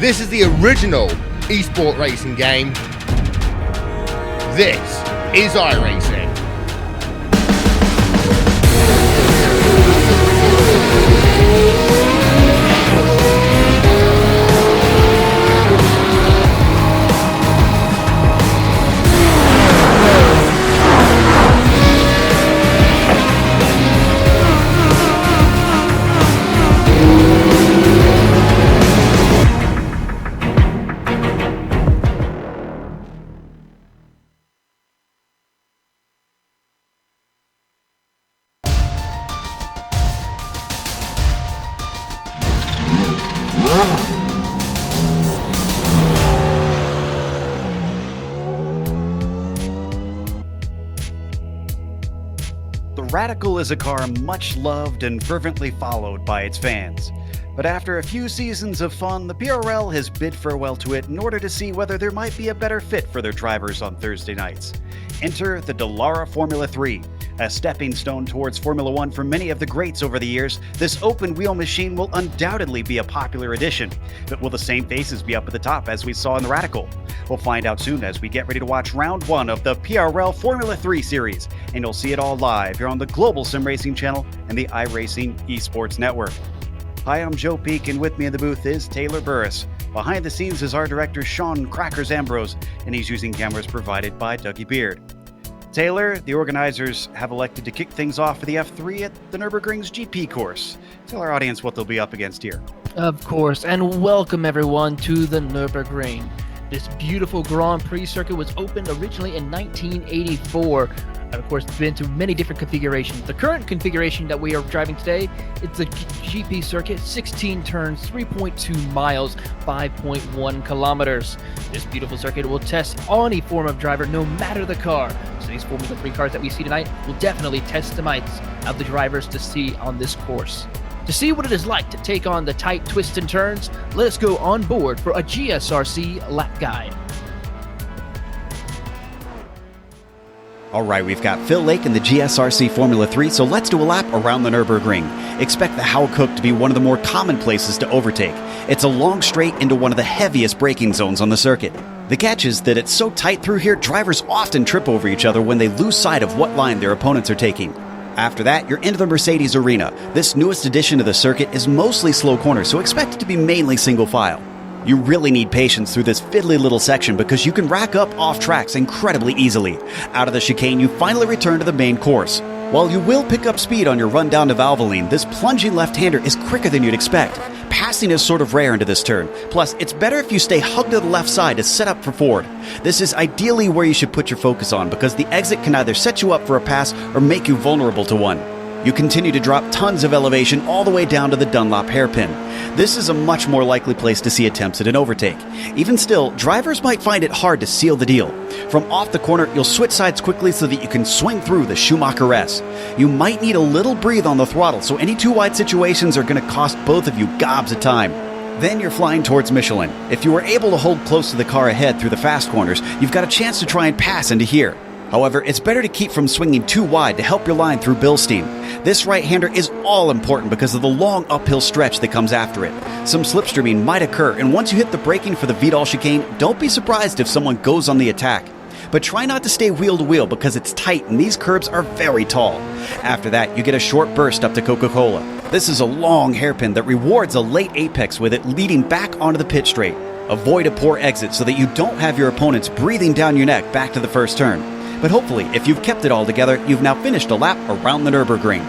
This is the original esport racing game. This is iRacing. The Radical is a car much loved and fervently followed by its fans. But after a few seasons of fun, the PRL has bid farewell to it in order to see whether there might be a better fit for their drivers on Thursday nights. Enter the Dallara Formula 3. A stepping stone towards Formula 1 for many of the greats over the years, this open-wheel machine will undoubtedly be a popular addition. But will the same faces be up at the top as we saw in the Radical? We'll find out soon as we get ready to watch round 1 of the PRL Formula 3 series, and you'll see it all live here on the Global Sim Racing channel and the iRacing Esports Network. Hi, I'm Joe Peak, and with me in the booth is Taylor Burris. Behind the scenes is our director Sean Crackers Ambrose, and he's using cameras provided by Dougie Beard. Taylor, the organizers have elected to kick things off for the F3 at the Nürburgring's GP course. Tell our audience what they'll be up against here. Of course, and welcome everyone to the Nürburgring. This beautiful Grand Prix circuit was opened originally in 1984. And of course, it's been to many different configurations. The current configuration that we are driving today, it's a GP circuit, 16 turns, 3.2 miles, 5.1 kilometers. This beautiful circuit will test any form of driver, no matter the car. So these Formula 3 cars that we see tonight will definitely test the mights of the drivers to see on this course. To see what it is like to take on the tight twists and turns, let's go on board for a GSRC lap guide. All right, we've got Phil Lake in the GSRC Formula 3, so let's do a lap around the Nürburgring. Expect the Howcook to be one of the more common places to overtake. It's a long straight into one of the heaviest braking zones on the circuit. The catch is that it's so tight through here, drivers often trip over each other when they lose sight of what line their opponents are taking. After that, you're into the Mercedes Arena. This newest addition to the circuit is mostly slow corners, so expect it to be mainly single file. You really need patience through this fiddly little section because you can rack up off tracks incredibly easily. Out of the chicane, you finally return to the main course. While you will pick up speed on your run down to Valvoline, this plunging left-hander is quicker than you'd expect. Passing is sort of rare into this turn. Plus, it's better if you stay hugged to the left side to set up for forward. This is ideally where you should put your focus on because the exit can either set you up for a pass or make you vulnerable to one. You continue to drop tons of elevation all the way down to the Dunlop hairpin. This is a much more likely place to see attempts at an overtake. Even still, drivers might find it hard to seal the deal. From off the corner, you'll switch sides quickly so that you can swing through the Schumacher S. You might need a little breathe on the throttle, so any too wide situations are going to cost both of you gobs of time. Then you're flying towards Michelin. If you are able to hold close to the car ahead through the fast corners, you've got a chance to try and pass into here. However, it's better to keep from swinging too wide to help your line through Bilstein. This right-hander is all important because of the long uphill stretch that comes after it. Some slipstreaming might occur, and once you hit the braking for the Vidal chicane, don't be surprised if someone goes on the attack. But try not to stay wheel to wheel because it's tight and these curbs are very tall. After that, you get a short burst up to Coca-Cola. This is a long hairpin that rewards a late apex with it leading back onto the pit straight. Avoid a poor exit so that you don't have your opponents breathing down your neck back to the first turn. But hopefully, if you've kept it all together, you've now finished a lap around the Nürburgring.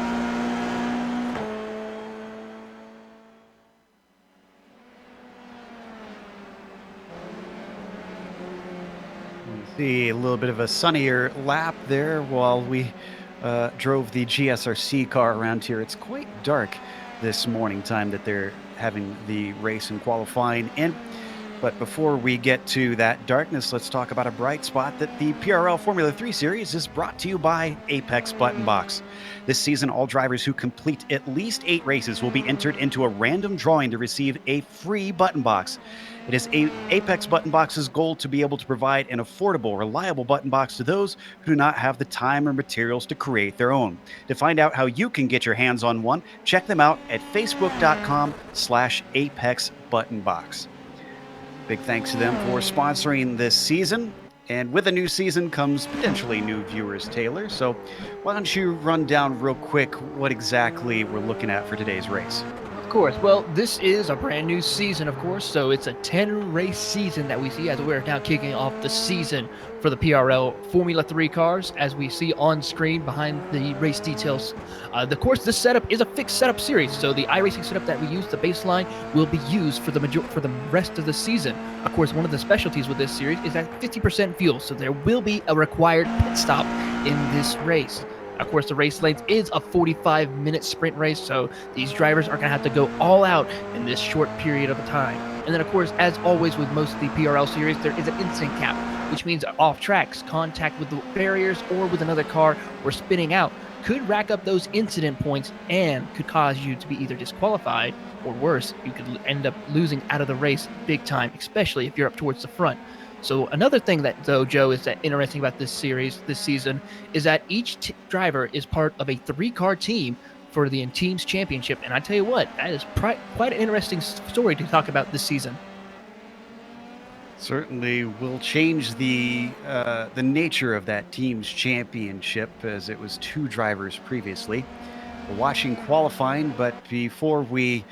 See a little bit of a sunnier lap there while we drove the GSRC car around here. It's quite dark this morning time that they're having the race and qualifying in. But before we get to that darkness, let's talk about a bright spot that the PRL Formula 3 Series is brought to you by Apex Button Box. This season, all drivers who complete at least 8 races will be entered into a random drawing to receive a free button box. It is Apex Button Box's goal to be able to provide an affordable, reliable button box to those who do not have the time or materials to create their own. To find out how you can get your hands on one, check them out at facebook.com/apexbuttonbox. Big thanks to them for sponsoring this season. And with a new season comes potentially new viewers, Taylor. So why don't you run down real quick what exactly we're looking at for today's race? Of course. Well, this is a brand new season, of course, so it's a 10-race season that we see as we're now kicking off the season for the PRL Formula 3 cars, as we see on screen behind the race details. Of course, this setup is a fixed setup series, so the iRacing setup that we use, the baseline, will be used for the rest of the season. Of course, one of the specialties with this series is that 50% fuel, so there will be a required pit stop in this race. Of course, the race length is a 45-minute sprint race, so these drivers are going to have to go all out in this short period of time. And then, of course, as always with most of the PRL series, there is an incident cap, which means off tracks, contact with the barriers or with another car or spinning out could rack up those incident points and could cause you to be either disqualified or worse, you could end up losing out of the race big time, especially if you're up towards the front. So another thing that, though, Joe, is that interesting about this season, is that each driver is part of a 3-car team for the team's championship. And I tell you what, that is quite an interesting story to talk about this season. Certainly will change the nature of that team's championship, as it was 2 drivers previously. We're watching qualifying, but before we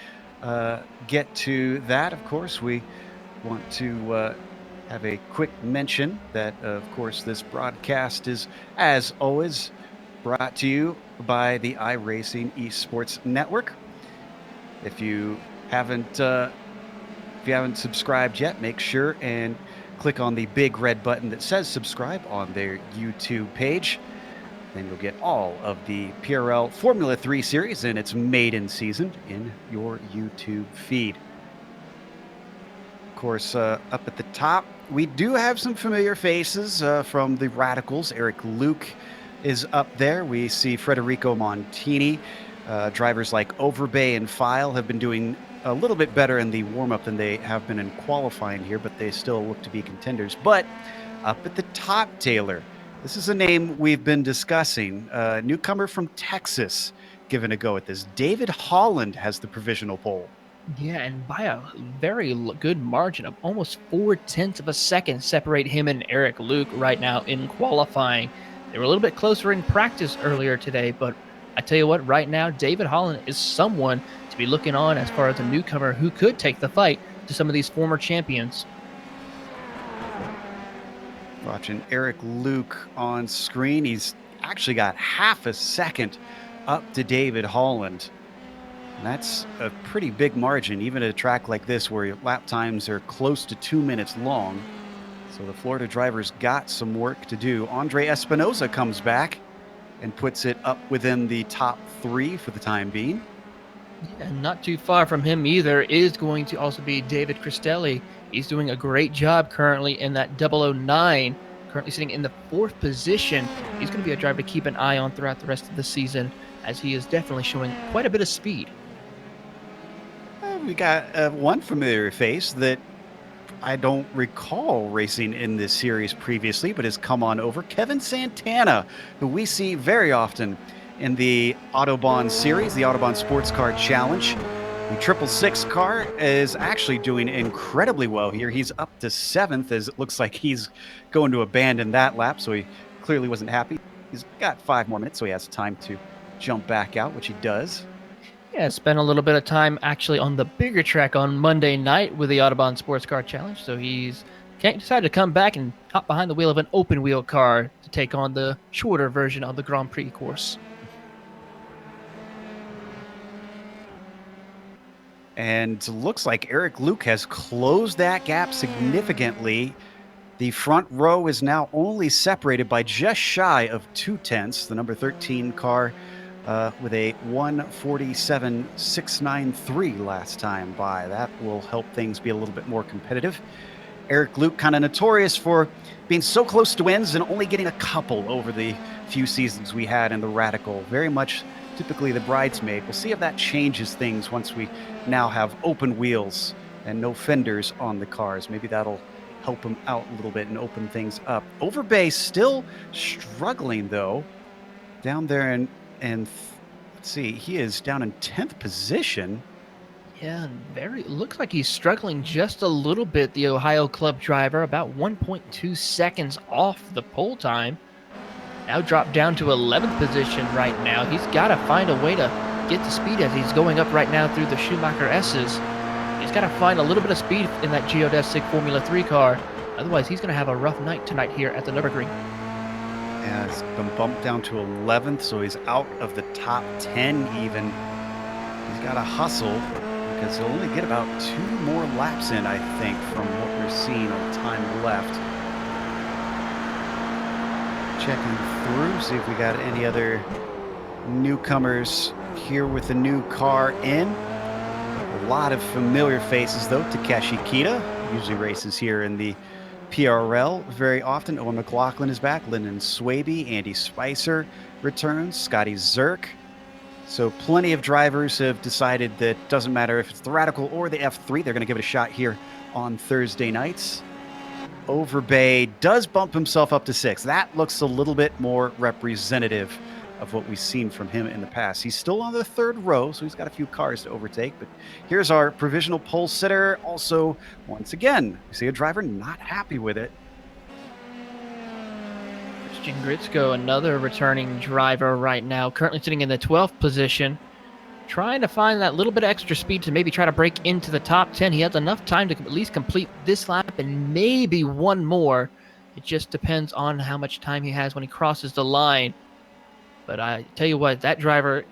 get to that, of course, we want to have a quick mention that, of course, this broadcast is, as always, brought to you by the iRacing Esports Network. If you haven't subscribed yet, make sure and click on the big red button that says subscribe on their YouTube page. Then you'll get all of the PRL Formula 3 series in its maiden season in your YouTube feed. Of course, up at the top, we do have some familiar faces from the Radicals. Eric Luke is up there. We see Federico Montini. Drivers like Overbay and File have been doing a little bit better in the warm-up than they have been in qualifying here, but they still look to be contenders. But up at the top, Taylor, this is a name we've been discussing. Newcomer from Texas giving a go at this. David Holland has the provisional pole. Yeah, and by a very good margin of almost 0.4 of a second separate him and Eric Luke right now in qualifying. They were a little bit closer in practice earlier today, but I tell you what, right now, David Holland is someone to be looking on as far as a newcomer who could take the fight to some of these former champions. Watching Eric Luke on screen, he's actually got half a second up to David Holland. And that's a pretty big margin, even at a track like this where your lap times are close to 2 minutes long. So the Florida drivers got some work to do. Andre Espinosa comes back and puts it up within the top 3 for the time being. Yeah, not too far from him either is going to also be David Cristelli. He's doing a great job currently in that 009, currently sitting in the 4th position. He's going to be a driver to keep an eye on throughout the rest of the season, as he is definitely showing quite a bit of speed. We got one familiar face that I don't recall racing in this series previously, but has come on over. Kevin Santana, who we see very often in the Autobahn series, the Autobahn Sports Car Challenge. The 666 car is actually doing incredibly well here. He's up to 7th, as it looks like he's going to abandon that lap, so he clearly wasn't happy. He's got 5 more minutes, so he has time to jump back out, which he does. Yeah, spent a little bit of time actually on the bigger track on Monday night with the Autobahn Sports Car Challenge, so he's decided to come back and hop behind the wheel of an open wheel car to take on the shorter version of the Grand Prix course. And looks like Eric Luke has closed that gap significantly. The front row is now only separated by just shy of 0.2. The number 13 car with a 1:47.693 last time by. That will help things be a little bit more competitive. Eric Luke, kind of notorious for being so close to wins and only getting a couple over the few seasons we had in the Radical. Very much typically the bridesmaid. We'll see if that changes things once we now have open wheels and no fenders on the cars. Maybe that'll help him out a little bit and open things up. Overbay still struggling, though, down there, and let's see, he is down in 10th position. Yeah, and looks like he's struggling just a little bit, the Ohio Club driver, about 1.2 seconds off the pole time. Now dropped down to 11th position right now. He's got to find a way to get to speed as he's going up right now through the Schumacher S's. He's got to find a little bit of speed in that geodesic Formula 3 car. Otherwise, he's going to have a rough night tonight here at the Nürburgring. Yeah, it's been bumped down to 11th, so he's out of the top 10 even. He's got to hustle because he'll only get about 2 more laps in, I think, from what we're seeing on time left. Checking through, see if we got any other newcomers here with the new car in. A lot of familiar faces, though. Takeshi Kita usually races here in the PRL very often. Owen McLaughlin is back. Lyndon Swaby, Andy Spicer returns. Scotty Zerk. So plenty of drivers have decided that it doesn't matter if it's the Radical or the F3. They're going to give it a shot here on Thursday nights. Overbay does bump himself up to 6th. That looks a little bit more representative of what we've seen from him in the past. He's still on the 3rd row, so he's got a few cars to overtake. But here's our provisional pole sitter. Also, once again, we see a driver not happy with it. Christian Gritzko, another returning driver right now, currently sitting in the 12th position, trying to find that little bit of extra speed to maybe try to break into the top 10. He has enough time to at least complete this lap and maybe one more. It just depends on how much time he has when he crosses the line. But I tell you what, that driver,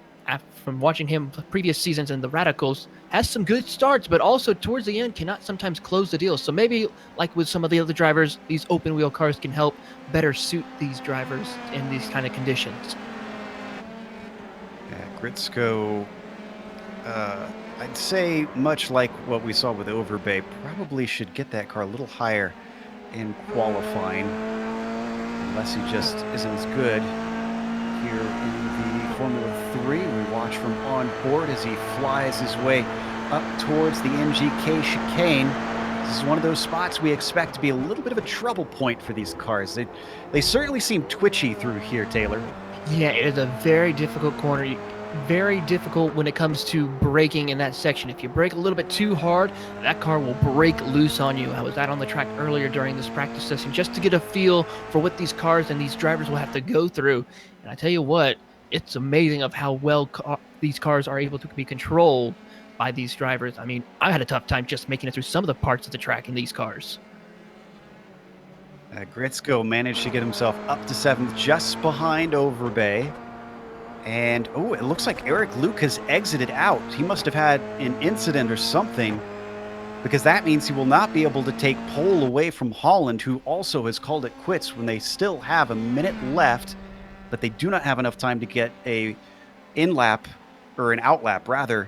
from watching him previous seasons in the Radicals, has some good starts, but also towards the end cannot sometimes close the deal. So maybe, like with some of the other drivers, these open wheel cars can help better suit these drivers in these kind of conditions. Yeah, Gritzko, I'd say much like what we saw with Overbay, probably should get that car a little higher in qualifying, unless he just isn't as good. Here in the Formula 3, we watch from on board as he flies his way up towards the NGK chicane. This is one of those spots we expect to be a little bit of a trouble point for these cars. They certainly seem twitchy through here, Taylor. Yeah, it is a very difficult corner. Very difficult when it comes to braking in that section. If you brake a little bit too hard, that car will break loose on you. I was out on the track earlier during this practice session just to get a feel for what these cars and these drivers will have to go through. And I tell you what, it's amazing of how well these cars are able to be controlled by these drivers. I mean, I had a tough time just making it through some of the parts of the track in these cars. Gritzko managed to get himself up to 7th, just behind Overbay. And, oh, it looks like Eric Luke has exited out. He must have had an incident or something, because that means he will not be able to take pole away from Holland, who also has called it quits when they still have a minute left, but they do not have enough time to get a in-lap, or an out-lap, rather,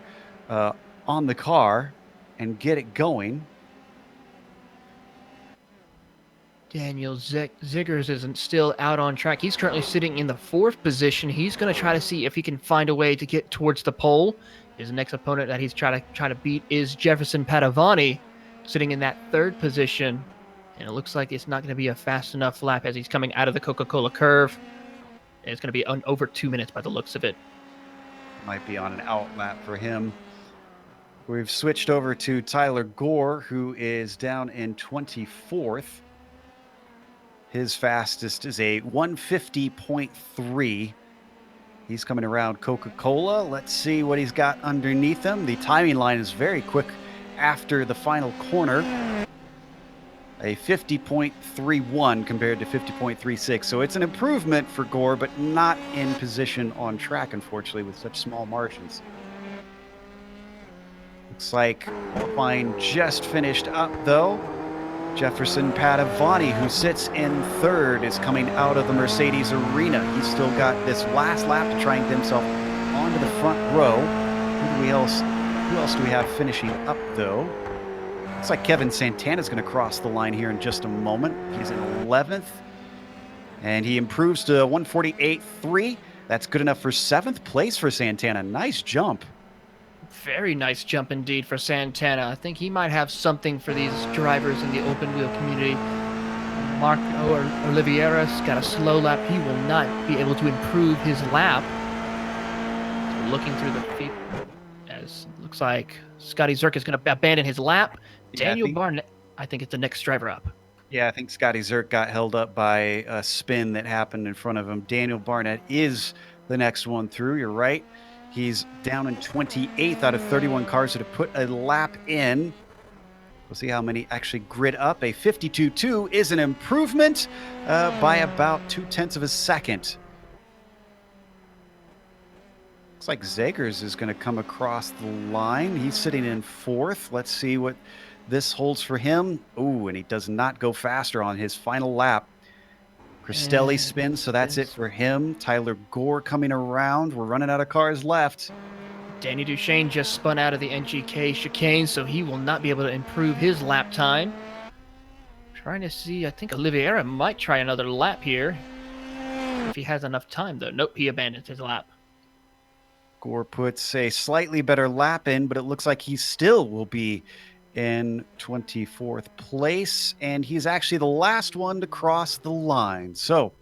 on the car and get it going. Daniel Ziggers isn't still out on track. He's currently sitting in the 4th position. He's going to try to see if he can find a way to get towards the pole. His next opponent that he's trying to beat is Jefferson Padovani, sitting in that 3rd position. And it looks like it's not going to be a fast enough lap as he's coming out of the Coca-Cola curve. And it's going to be over 2 minutes by the looks of it. Might be on an out lap for him. We've switched over to Tyler Gore, who is down in 24th. His fastest is a 150.3. He's coming around Coca-Cola. Let's see what he's got underneath him. The timing line is very quick after the final corner. A 50.31 compared to 50.36. So it's an improvement for Gore, but not in position on track, unfortunately, with such small margins. Looks like qualifying just finished up, though. Jefferson Padovani, who sits in 3rd, is coming out of the Mercedes arena. He's still got this last lap to try and get himself onto the front row. Who else do we have finishing up, though? Looks like Kevin Santana's going to cross the line here in just a moment. He's in 11th, and he improves to 148.3. That's good enough for 7th place for Santana. Nice jump. Very nice jump indeed for Santana. I think he might have something for these drivers in the open wheel community. Mark Oliveira's got a slow lap. He will not be able to improve his lap. So looking through the feet, as it looks like Scotty Zerk is going to abandon his lap. Yeah, Daniel Barnett, I think it's the next driver up. Yeah, I think Scotty Zerk got held up by a spin that happened in front of him. Daniel Barnett is the next one through. You're right. He's down in 28th out of 31 cars that have put a lap in. We'll see how many actually grid up. A 52.2 is an improvement by about 0.2 of a second. Looks like Zegers is going to come across the line. He's sitting in 4th. Let's see what this holds for him. Ooh, and he does not go faster on his final lap. Cristelli spins, so that's it for him. Tyler Gore coming around. We're running out of cars left. Danny Duchesne just spun out of the NGK chicane, so he will not be able to improve his lap time. Trying to see, I think Oliveira might try another lap here. If he has enough time, though. Nope, he abandons his lap. Gore puts a slightly better lap in, but it looks like he still will be in 24th place, and he's actually the last one to cross the line. So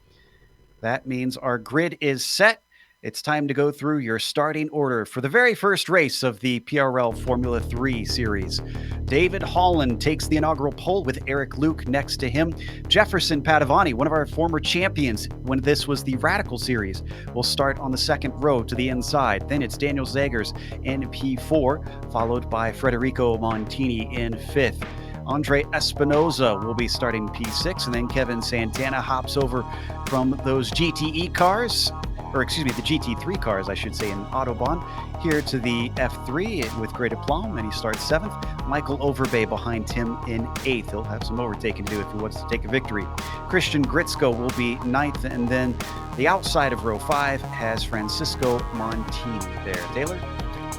that means our grid is set. It's time to go through your starting order for the very first race of the PRL Formula 3 series. David Holland takes the inaugural pole with Eric Luke next to him. Jefferson Padovani, one of our former champions when this was the Radical series, will start on the second row to the inside. Then it's Daniel Zegers in P4, followed by Federico Montini in 5th. Andre Espinoza will be starting P6, and then Kevin Santana hops over from those GTE cars, or excuse me, the GT3 cars, I should say, in Autobahn, here to the F3 with great aplomb, and he starts 7th. Michael Overbay behind him in 8th. He'll have some overtaking to do if he wants to take a victory. Christian Gritzko will be 9th, and then the outside of row 5 has Francisco Montini there. Taylor?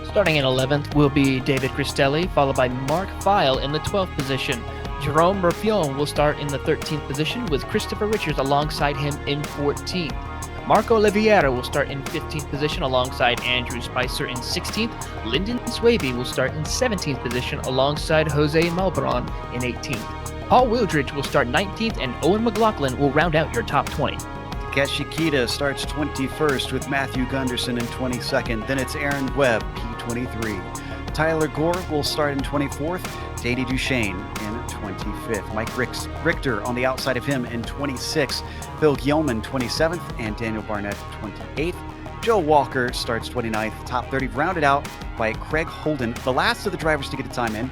Starting in 11th will be David Cristelli, followed by Mark Feil in the 12th position. Jerome Raffion will start in the 13th position, with Christopher Richards alongside him in 14th. Marco Oliveira will start in 15th position alongside Andrew Spicer in 16th. Lyndon Swaby will start in 17th position alongside Jose Malbron in 18th. Paul Wildridge will start 19th, and Owen McLaughlin will round out your top 20. Takeshi Kita starts 21st with Matthew Gunderson in 22nd. Then it's Aaron Webb, P23. Tyler Gore will start in 24th. Danny Duchesne in 25th. Mike Richter on the outside of him in 26th. Phil Gilman 27th, and Daniel Barnett 28th. Joe Walker starts 29th. Top 30 rounded out by Craig Holden. The last of the drivers to get a time in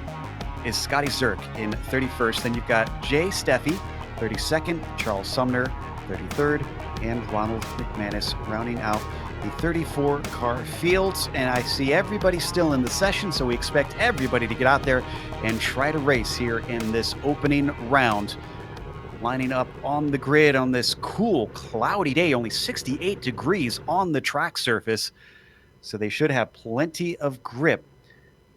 is Scotty Zerk in 31st. Then you've got Jay Steffi, 32nd. Charles Sumner, 33rd. And Ronald McManus rounding out the 34-car fields. And I see everybody still in the session, so we expect everybody to get out there and try to race here in this opening round. Lining up on the grid on this cool, cloudy day, only 68 degrees on the track surface, so they should have plenty of grip.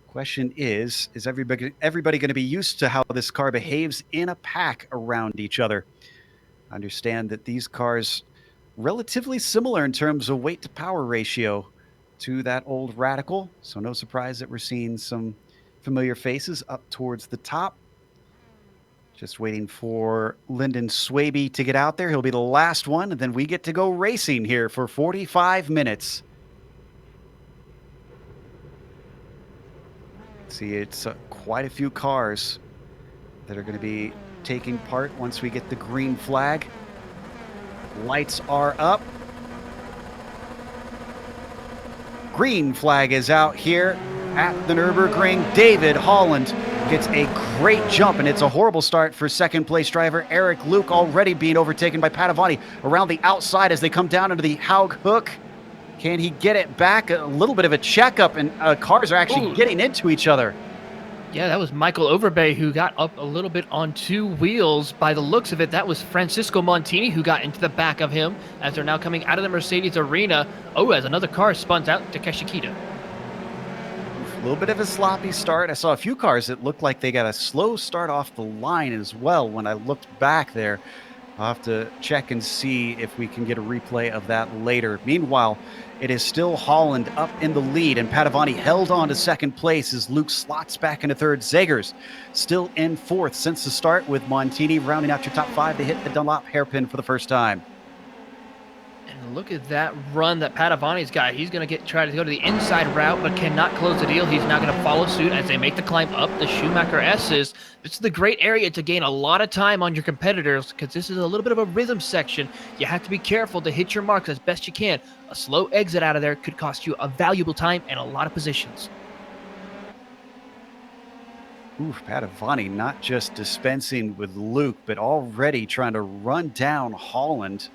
Question is everybody going to be used to how this car behaves in a pack around each other? I understand that these cars relatively similar in terms of weight to power ratio to that old Radical, so no surprise that we're seeing some familiar faces up towards the top. Just waiting for Lyndon Swaby to get out there. He'll be the last one, and then we get to go racing here for 45 minutes. See, it's quite a few cars that are going to be taking part once we get the green flag. Lights are up. Green flag is out here at the Nürburgring. David Holland gets a great jump, and it's a horrible start for second place driver Eric Luke, already being overtaken by Padovani around the outside as they come down into the Haug hook. Can he get it back? A little bit of a checkup, and cars are actually getting into each other. Yeah, that was Michael Overbay who got up a little bit on two wheels. By the looks of it, that was Francisco Montini who got into the back of him as they're now coming out of the Mercedes arena. Oh, as another car spun out to Keshikita. A little bit of a sloppy start. I saw a few cars that looked like they got a slow start off the line as well when I looked back there. I'll have to check and see if we can get a replay of that later. Meanwhile, it is still Holland up in the lead, and Padovani held on to second place as Luke slots back into third. Zegers still in fourth since the start, with Montini rounding out your top five to hit the Dunlop hairpin for the first time. And And look at that run that Padavani's got. He's going to try to go to the inside route, but cannot close the deal. He's not going to follow suit as they make the climb up the Schumacher S's. This is the great area to gain a lot of time on your competitors because this is a little bit of a rhythm section. You have to be careful to hit your marks as best you can. A slow exit out of there could cost you a valuable time and a lot of positions. Oof, Padavani not just dispensing with Luke, but already trying to run down Holland.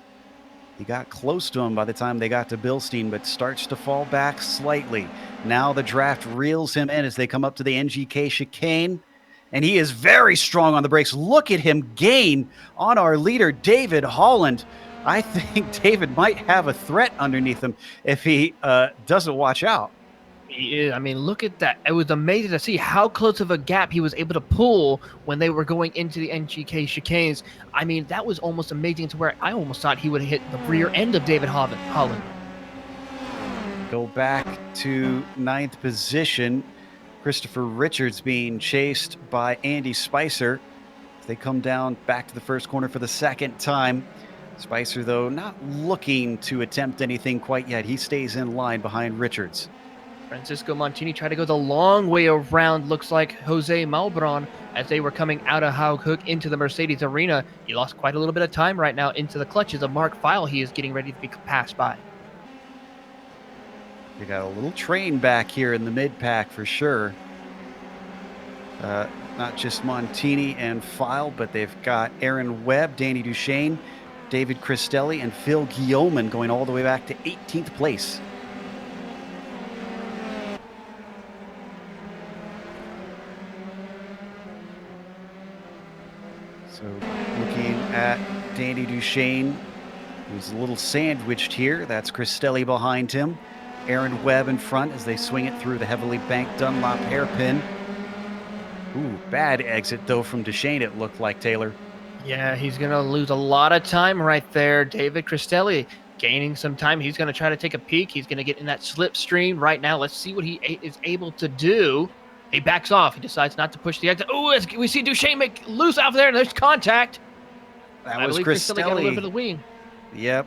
He got close to him by the time they got to Bilstein, but starts to fall back slightly. Now the draft reels him in as they come up to the NGK chicane, and he is very strong on the brakes. Look at him gain on our leader, David Holland. I think David might have a threat underneath him if he doesn't watch out. I mean, look at that. It was amazing to see how close of a gap he was able to pull when they were going into the NGK chicanes. I mean, that was almost amazing to where I almost thought he would hit the rear end of David Holland. Go back to 9th position. Christopher Richards being chased by Andy Spicer. They come down back to the first corner for the second time. Spicer, though, not looking to attempt anything quite yet. He stays in line behind Richards. Francisco Montini tried to go the long way around, looks like Jose Malbron, as they were coming out of Haug Hook into the Mercedes arena. He lost quite a little bit of time right now into the clutches of Mark Feil. He is getting ready to be passed by. They got a little train back here in the mid-pack for sure. Not just Montini and Feil, but they've got Aaron Webb, Danny Duchesne, David Cristelli, and Phil Guillaumin going all the way back to 18th place. So looking at Danny Duchesne, who's a little sandwiched here. That's Cristelli behind him. Aaron Webb in front as they swing it through the heavily banked Dunlop hairpin. Ooh, bad exit though from Duchesne, it looked like, Taylor. Yeah, he's going to lose a lot of time right there. David Cristelli gaining some time. He's going to try to take a peek. He's going to get in that slipstream right now. Let's see what he is able to do. He backs off. He decides not to push the exit. Oh, we see Duchesne make loose out there, and there's contact. That was Cristelli. Got a little bit of wing. Yep.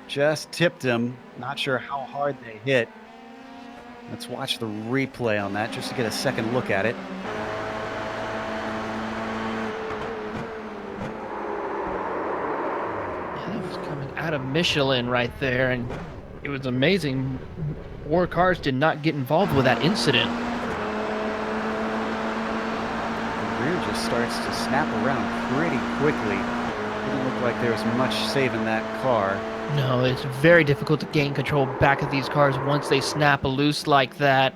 Just tipped him. Not sure how hard they hit. Let's watch the replay on that just to get a second look at it. Yeah, that was coming out of Michelin right there, and it was amazing. More cars did not get involved with that incident. The rear just starts to snap around pretty quickly. Didn't look like there was much saving that car. No, it's very difficult to gain control back of these cars once they snap loose like that.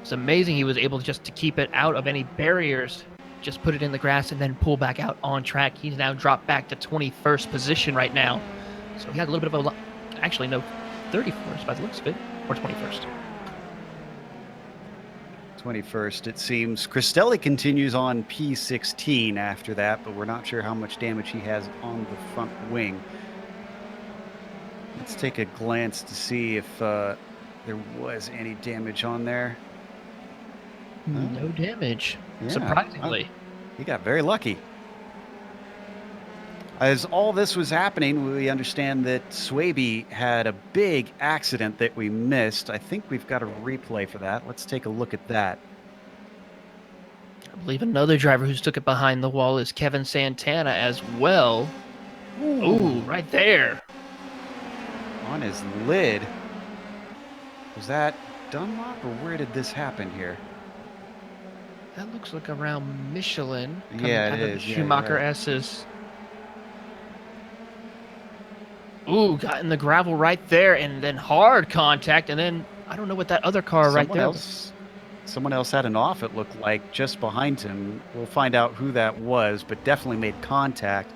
It's amazing he was able just to keep it out of any barriers, just put it in the grass and then pull back out on track. He's now dropped back to 21st position right now. So he had a little bit of a, actually no, 31st by the looks of it, or 21st. 21st, it seems. Cristelli continues on P16 after that, but we're not sure how much damage he has on the front wing. Let's take a glance to see if there was any damage on there. No damage, Yeah, surprisingly. He got very lucky. As all this was happening, we understand that Swaby had a big accident that we missed. I think we've got a replay for that. Let's take a look at that. I believe another driver who's took it behind the wall is Kevin Santana as well. Ooh, right there. On his lid. Was that Dunlop, or where did this happen here? That looks like around Michelin. Yeah, it out of is. the Yeah, Schumacher right. S's. Ooh, got in the gravel right there, and then hard contact, and then I don't know what that other car right there. Someone else had an off, it looked like, just behind him. We'll find out who that was, but definitely made contact.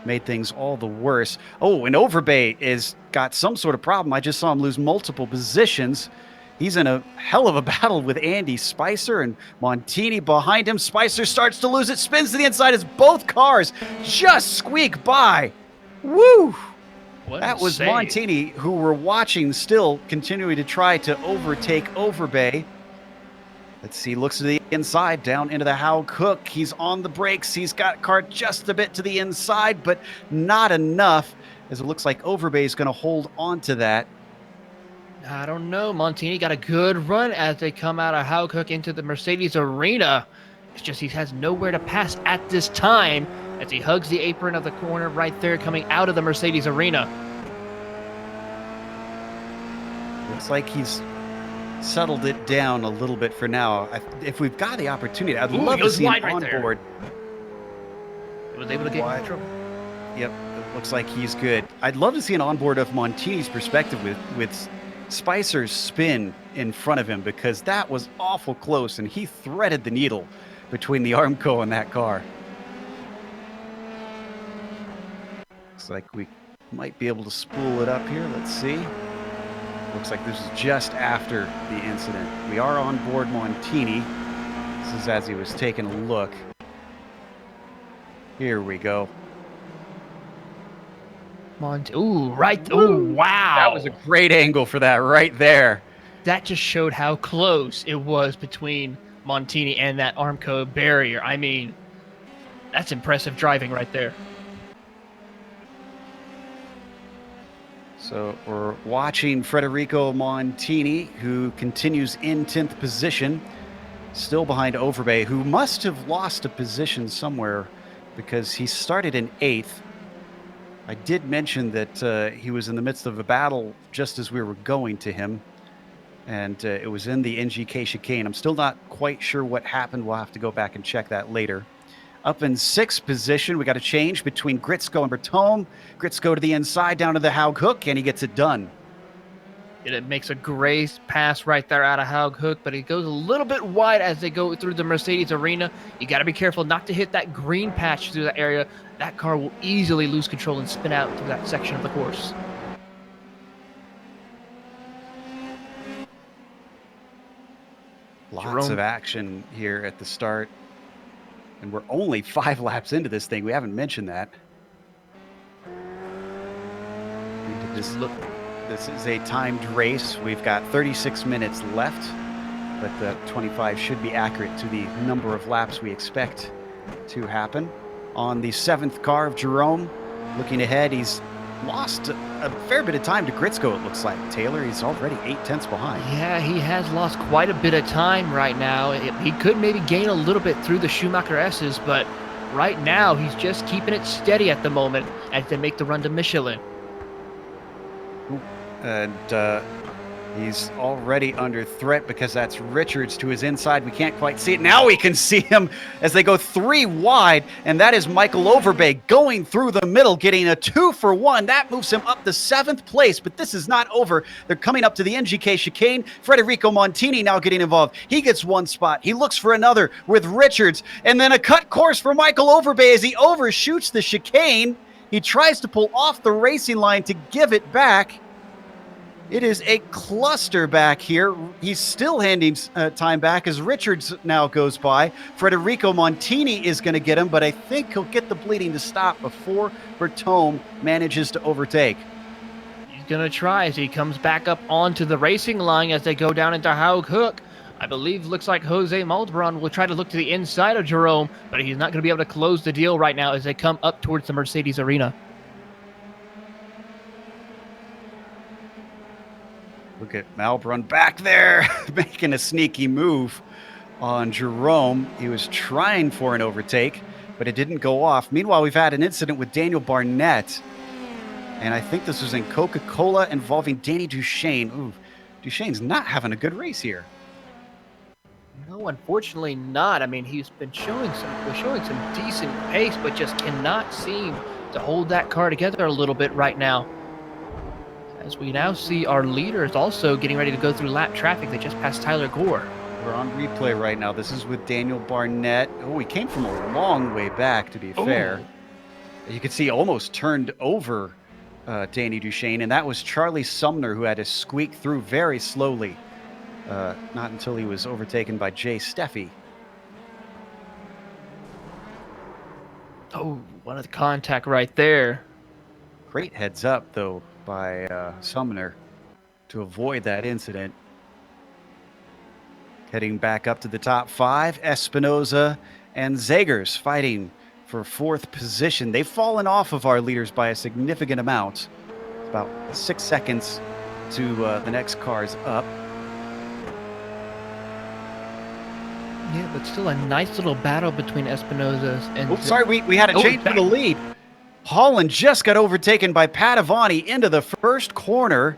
Made things all the worse. Oh, and Overbay is got some sort of problem. I just saw him lose multiple positions. He's in a hell of a battle with Andy Spicer and Montini behind him. Spicer starts to lose it, spins to the inside as both cars just squeak by. Woo! That was save. Montini, who we're watching still continuing to try to overtake Overbay. Let's see, looks to the inside, down into the Haug Hook. He's on the brakes. He's got car just a bit to the inside, but not enough. as it looks like Overbay is going to hold on to that. I don't know. Montini got a good run as they come out of Haukuk into the Mercedes arena. It's just he has nowhere to pass at this time as he hugs the apron of the corner right there coming out of the Mercedes arena. Looks like he's settled it down a little bit for now. If we've got the opportunity, I'd love to see him on board. He was able to get control. Yep, it looks like he's good. I'd love to see an onboard of Montini's perspective with Spicer's spin in front of him, because that was awful close and he threaded the needle between the Armco and that car. Looks like we might be able to spool it up here. Let's see. Looks like this is just after the incident. We are on board Montini. This is as he was taking a look. Here we go. Ooh, right. Ooh, wow. That was a great angle for that right there. That just showed how close it was between Montini and that Armco barrier. I mean, that's impressive driving right there. So we're watching Federico Montini, who continues in 10th position, still behind Overbay, who must have lost a position somewhere because he started in 8th. I did mention that he was in the midst of a battle just as we were going to him, and it was in the NGK chicane. I'm still not quite sure what happened. We'll have to go back and check that later. Up in 6th position, we got a change between Gritsko and Bertome. Gritsko to the inside, down to the Haukuk, and he gets it done. It makes a great pass right there out of Haukuk, but it goes a little bit wide as they go through the Mercedes arena. You got to be careful not to hit that green patch through that area. That car will easily lose control and spin out through that section of the course. Lots of action here at the start. And we're only 5 laps into this thing. We haven't mentioned that. This is a timed race. We've got 36 minutes left, but the 25 should be accurate to the number of laps we expect to happen. On the 7th car of Jerome, looking ahead, he's lost a fair bit of time to Gritsko, it looks like. Taylor, he's already 8/10 behind. Yeah, he has lost quite a bit of time right now. He could maybe gain a little bit through the Schumacher S's, but right now he's just keeping it steady at the moment as they make the run to Michelin. And he's already under threat because that's Richards to his inside. We can't quite see it. Now we can see him as they go 3 wide, and that is Michael Overbay going through the middle, getting a 2-for-1. That moves him up to 7th place, but this is not over. They're coming up to the NGK chicane. Federico Montini now getting involved. He gets 1 spot. He looks for another with Richards, and then a cut course for Michael Overbay as he overshoots the chicane. He tries to pull off the racing line to give it back. It is a cluster back here. He's still handing time back as Richards now goes by. Federico Montini is going to get him, but I think he'll get the bleeding to stop before Bertome manages to overtake. He's going to try as he comes back up onto the racing line as they go down into Haukuk. I believe looks like Jose Maldron will try to look to the inside of Jerome, but he's not going to be able to close the deal right now as they come up towards the Mercedes arena. Look at Malbrun back there, making a sneaky move on Jerome. He was trying for an overtake, but it didn't go off. Meanwhile, we've had an incident with Daniel Barnett, and I think this was in Coca-Cola involving Danny Duchesne. Ooh, Duchesne's not having a good race here. No, unfortunately not. I mean, he's been showing some decent pace, but just cannot seem to hold that car together a little bit right now. As we now see our leaders also getting ready to go through lap traffic. They just passed Tyler Gore. We're on replay right now. This is with Daniel Barnett. Oh, he came from a long way back, to be fair. You can see almost turned over Danny Duchesne, and that was Charlie Sumner who had to squeak through very slowly. Not until he was overtaken by Jay Steffi. Oh, what a contact right there. Great heads up, though, by Sumner to avoid that incident. Heading back up to the top 5, Espinoza and Zegers fighting for 4th position. They've fallen off of our leaders by a significant amount. About 6 seconds to the next cars up. Yeah, but still a nice little battle between Espinosa and... Oh, sorry, we had a change for the lead. Holland just got overtaken by Padavani into the first corner.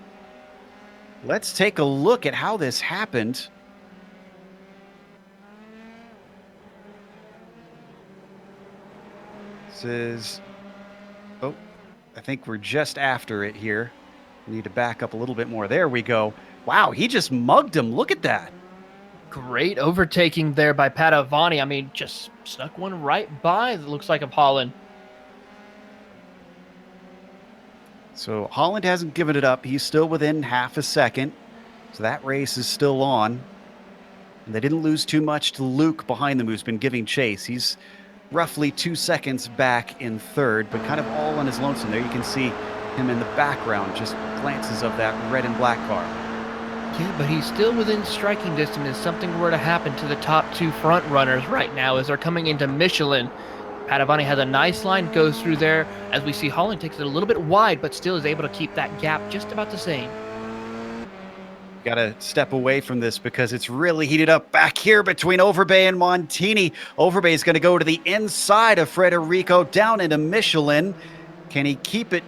Let's take a look at how this happened. This is... Oh, I think we're just after it here. We need to back up a little bit more. There we go. Wow, he just mugged him. Look at that. Great overtaking there by Padavani. I mean, just snuck one right by, it looks like, of Holland. So Holland hasn't given it up. He's still within half a second. So that race is still on. And they didn't lose too much to Luke behind them, who's been giving chase. He's roughly 2 seconds back in 3rd, but kind of all on his lonesome. There you can see him in the background, just glances of that red and black car. Yeah, but he's still within striking distance if something were to happen to the top 2 front runners right now as they're coming into Michelin. Padavani has a nice line, goes through there, as we see Holland takes it a little bit wide, but still is able to keep that gap just about the same. Got to step away from this because it's really heated up back here between Overbay and Montini. Overbay is going to go to the inside of Federico down into Michelin. Can he keep it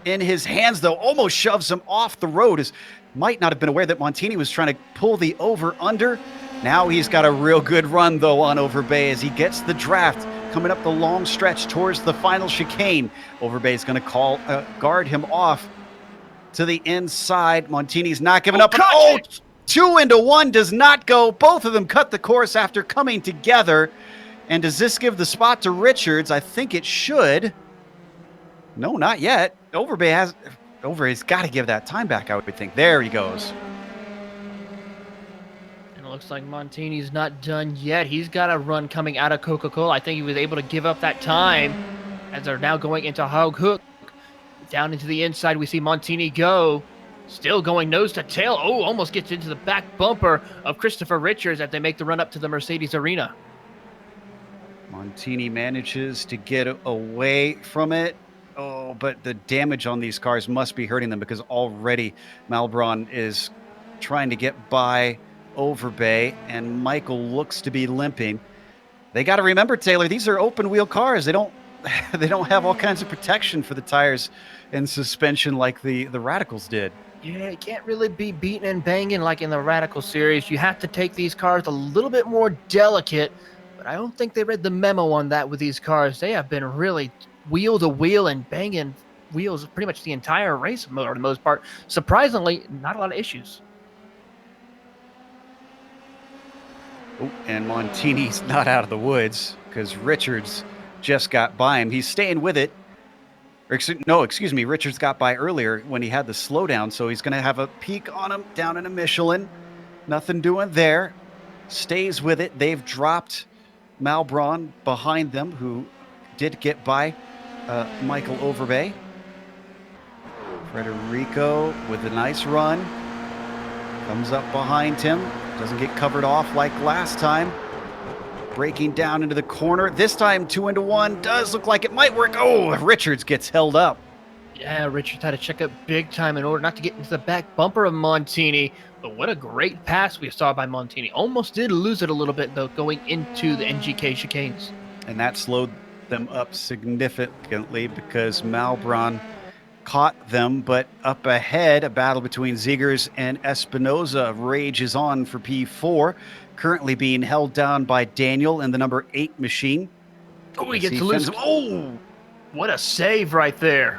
in his hands, though? Almost shoves him off the road. Might not have been aware that Montini was trying to pull the over-under. Now he's got a real good run, though, on Overbay as he gets the draft coming up the long stretch towards the final chicane. Overbay is going to guard him off to the inside. Montini's not giving up. 2 into 1 does not go. Both of them cut the course after coming together. And does this give the spot to Richards? I think it should. No, not yet. Overbay's got to give that time back, I would think. There he goes. And it looks like Montini's not done yet. He's got a run coming out of Coca-Cola. I think he was able to give up that time as they're now going into Hog Hook. Down into the inside, we see Montini go. Still going nose to tail. Oh, almost gets into the back bumper of Christopher Richards as they make the run up to the Mercedes arena. Montini manages to get away from it. Oh, but the damage on these cars must be hurting them because already Malbron is trying to get by Overbay, and Michael looks to be limping. They got to remember, Taylor, these are open wheel cars. They don't have all kinds of protection for the tires and suspension like the Radicals did. Yeah, it can't really be beating and banging like in the Radical series. You have to take these cars a little bit more delicate, but I don't think they read the memo on that with these cars. They have been really wheel to wheel and banging wheels pretty much the entire race for the most part. Surprisingly, not a lot of issues. Oh, and Montini's not out of the woods because Richards just got by him. He's staying with it. Richards got by earlier when he had the slowdown, so he's going to have a peek on him down in a Michelin. Nothing doing there. Stays with it. They've dropped Malbron behind them, who did get by Michael Overbay. Federico with a nice run. Comes up behind him. Doesn't get covered off like last time. Breaking down into the corner. This time 2 into 1. Does look like it might work. Oh, Richards gets held up. Yeah, Richards had to check up big time in order not to get into the back bumper of Montini. But what a great pass we saw by Montini. Almost did lose it a little bit, though, going into the NGK chicanes. And that slowed them up significantly because Malbron caught them. But up ahead, a battle between Zegers and Espinosa rages on for P4. Currently being held down by Daniel in the number 8 machine. Oh, he gets loose. Oh, what a save right there.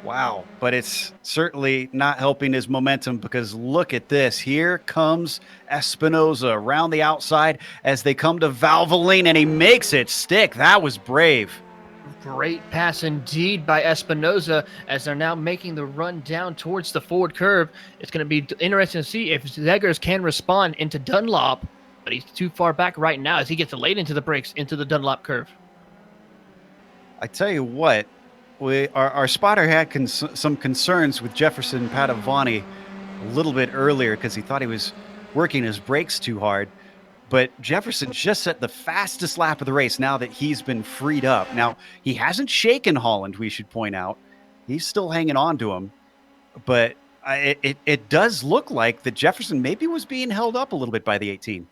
Wow, but it's certainly not helping his momentum because look at this. Here comes Espinosa around the outside as they come to Valvoline, and he makes it stick. That was brave. Great pass indeed by Espinosa as they're now making the run down towards the forward curve. It's going to be interesting to see if Zegers can respond into Dunlop, but he's too far back right now as he gets late into the brakes into the Dunlop curve. I tell you what, our spotter had some concerns with Jefferson Padavani a little bit earlier because he thought he was working his brakes too hard. But Jefferson just set the fastest lap of the race now that he's been freed up. Now, he hasn't shaken Holland, we should point out. He's still hanging on to him. But it does look like that Jefferson maybe was being held up a little bit by the 18.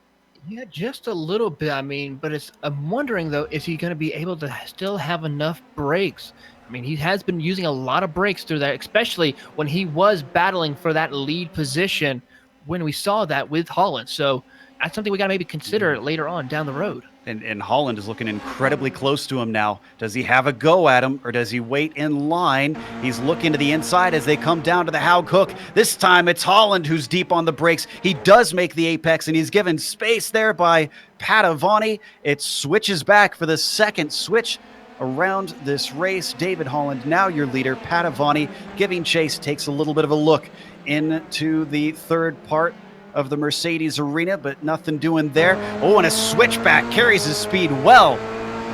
Yeah, just a little bit. I mean, but I'm wondering though, is he going to be able to still have enough brakes? I mean, he has been using a lot of brakes through that, especially when he was battling for that lead position when we saw that with Holland. So that's something we got to maybe consider later on down the road. And Holland is looking incredibly close to him now. Does he have a go at him, or does he wait in line? He's looking to the inside as they come down to the Haug hook. This time it's Holland who's deep on the brakes. He does make the apex, and he's given space there by Padavani. It switches back for the second switch around this race. David Holland, now your leader. Padavani giving chase, takes a little bit of a look into the third part of the Mercedes arena, but nothing doing there. Oh, and a switchback carries his speed well.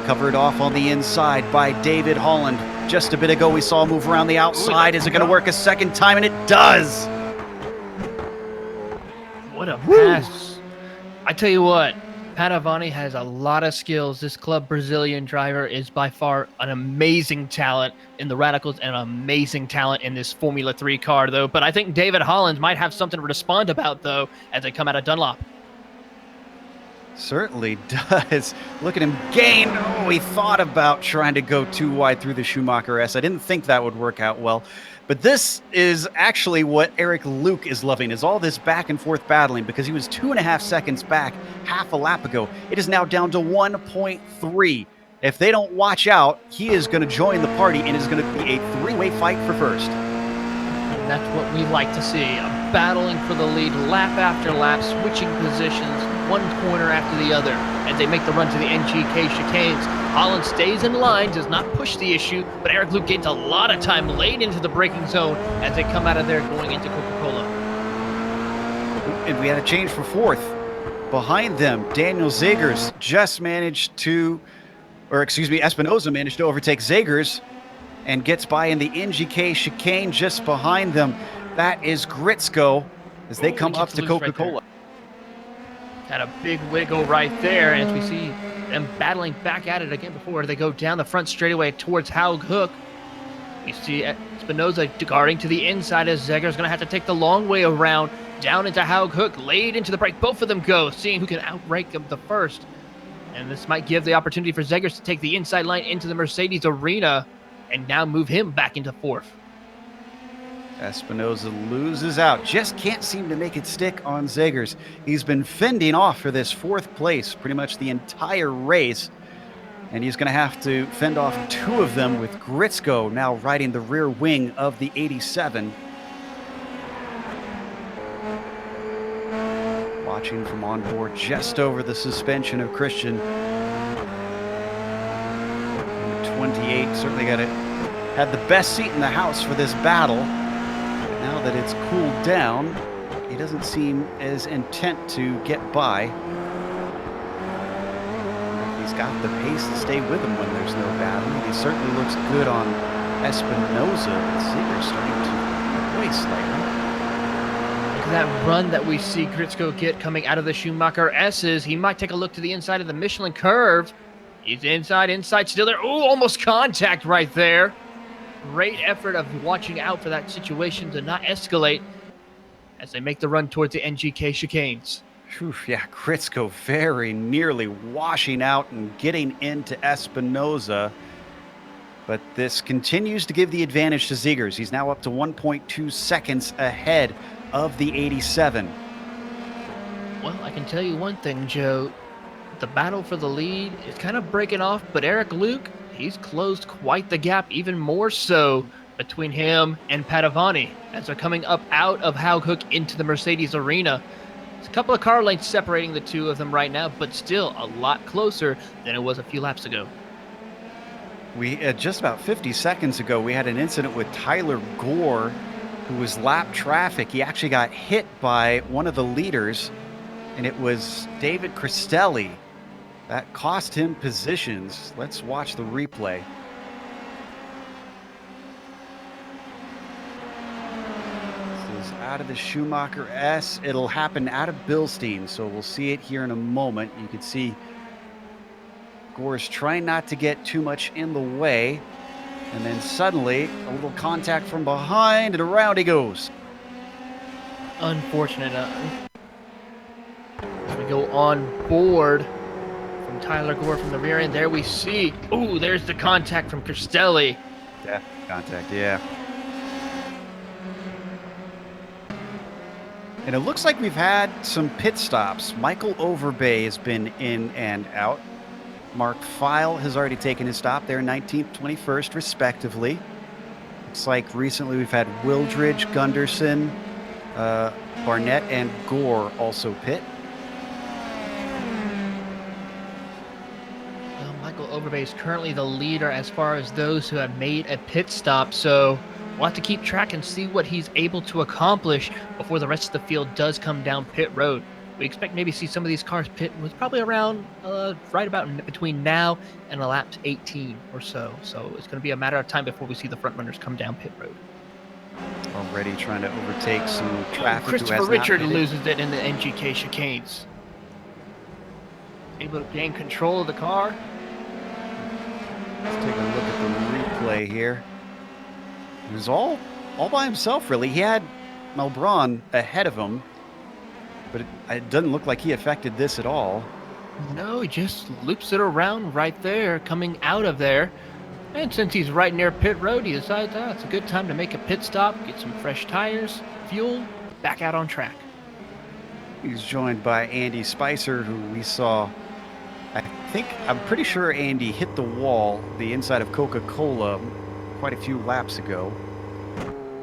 Covered off on the inside by David Holland. Just a bit ago, we saw him move around the outside. Is it going to work a second time? And it does. What a pass. I tell you what, Padavani has a lot of skills. This club Brazilian driver is by far an amazing talent in the radicals and an amazing talent in this Formula 3 car, though. But I think David Holland might have something to respond about, though, as they come out of Dunlop. Certainly does. Look at him gain. Oh, he thought about trying to go too wide through the Schumacher S. I didn't think that would work out well. But this is actually what Eric Luke is loving, is all this back and forth battling, because he was 2.5 seconds back half a lap ago. It is now down to 1.3. If they don't watch out, he is going to join the party and is going to be a three-way fight for first. And that's what we like to see, a battling for the lead lap after lap, switching positions, one corner after the other, as they make the run to the NGK chicanes. Holland stays in line, does not push the issue, but Eric Luke gains a lot of time late into the braking zone as they come out of there going into Coca-Cola. And we had a change for fourth. Behind them, Daniel Zegers just managed to, Espinoza managed to overtake Zegers and gets by in the NGK chicane just behind them. That is Gritzko as they come up to Coca-Cola. Right, had a big wiggle right there, and as we see them battling back at it again before they go down the front straightaway towards Haug hook. You see Espinoza guarding to the inside as Zegers going to have to take the long way around down into Haug hook, laid into the break. Both of them go, seeing who can outrank them the first. And this might give the opportunity for Zegers to take the inside line into the Mercedes arena and now move him back into fourth. Espinoza loses out. Just can't seem to make it stick on Zegers. He's been fending off for this fourth place pretty much the entire race. And he's going to have to fend off two of them, with Gritzko now riding the rear wing of the 87. Watching from on board just over the suspension of Christian. Number 28 certainly had the best seat in the house for this battle. Now that it's cooled down, he doesn't seem as intent to get by. He's got the pace to stay with him when there's no battle. He certainly looks good on Espinoza. Zegers starting to way slightly. Look at that run that we see Gritzko get coming out of the Schumacher S's. He might take a look to the inside of the Michelin curve. He's inside still there. Oh, almost contact right there. Great effort of watching out for that situation to not escalate as they make the run towards the NGK chicanes. Whew, yeah, Gritzko very nearly washing out and getting into Espinoza. But this continues to give the advantage to Zegers. He's now up to 1.2 seconds ahead of the 87. Well, I can tell you one thing, Joe. The battle for the lead is kind of breaking off, but Eric Luke, he's closed quite the gap, even more so between him and Padavani as they're coming up out of Haug hook into the Mercedes arena. It's a couple of car lengths separating the two of them right now, but still a lot closer than it was a few laps ago. We just about 50 seconds ago, we had an incident with Tyler Gore, who was lap traffic. He actually got hit by one of the leaders, and it was David Cristelli. That cost him positions. Let's watch the replay. This is out of the Schumacher S. It'll happen out of Bilstein, so we'll see it here in a moment. You can see Gore's trying not to get too much in the way. And then suddenly, a little contact from behind, and around he goes. Unfortunate. As we go on board from Tyler Gore from the rear end, there we see. Oh, there's the contact from Castelli. Yeah, contact, yeah. And it looks like we've had some pit stops. Michael Overbay has been in and out. Mark Feil has already taken his stop there, 19th, 21st, respectively. Looks like recently we've had Wildridge, Gunderson, Barnett, and Gore also pit. Well, Michael Overbay is currently the leader as far as those who have made a pit stop, so we'll have to keep track and see what he's able to accomplish before the rest of the field does come down pit road. We expect maybe see some of these cars pit was probably around right about between now and lap 18 or so. So it's going to be a matter of time before we see the front runners come down pit road. Already trying to overtake some traffic. Christopher Richard loses it in the NGK chicanes. Able to gain control of the car. Let's take a look at the replay here. He was all by himself, really. He had Melbron ahead of him, but it doesn't look like he affected this at all. No, he just loops it around right there, coming out of there. And since he's right near pit road, he decides it's a good time to make a pit stop, get some fresh tires, fuel, back out on track. He's joined by Andy Spicer, who we saw, I'm pretty sure Andy hit the wall, the inside of Coca-Cola, quite a few laps ago.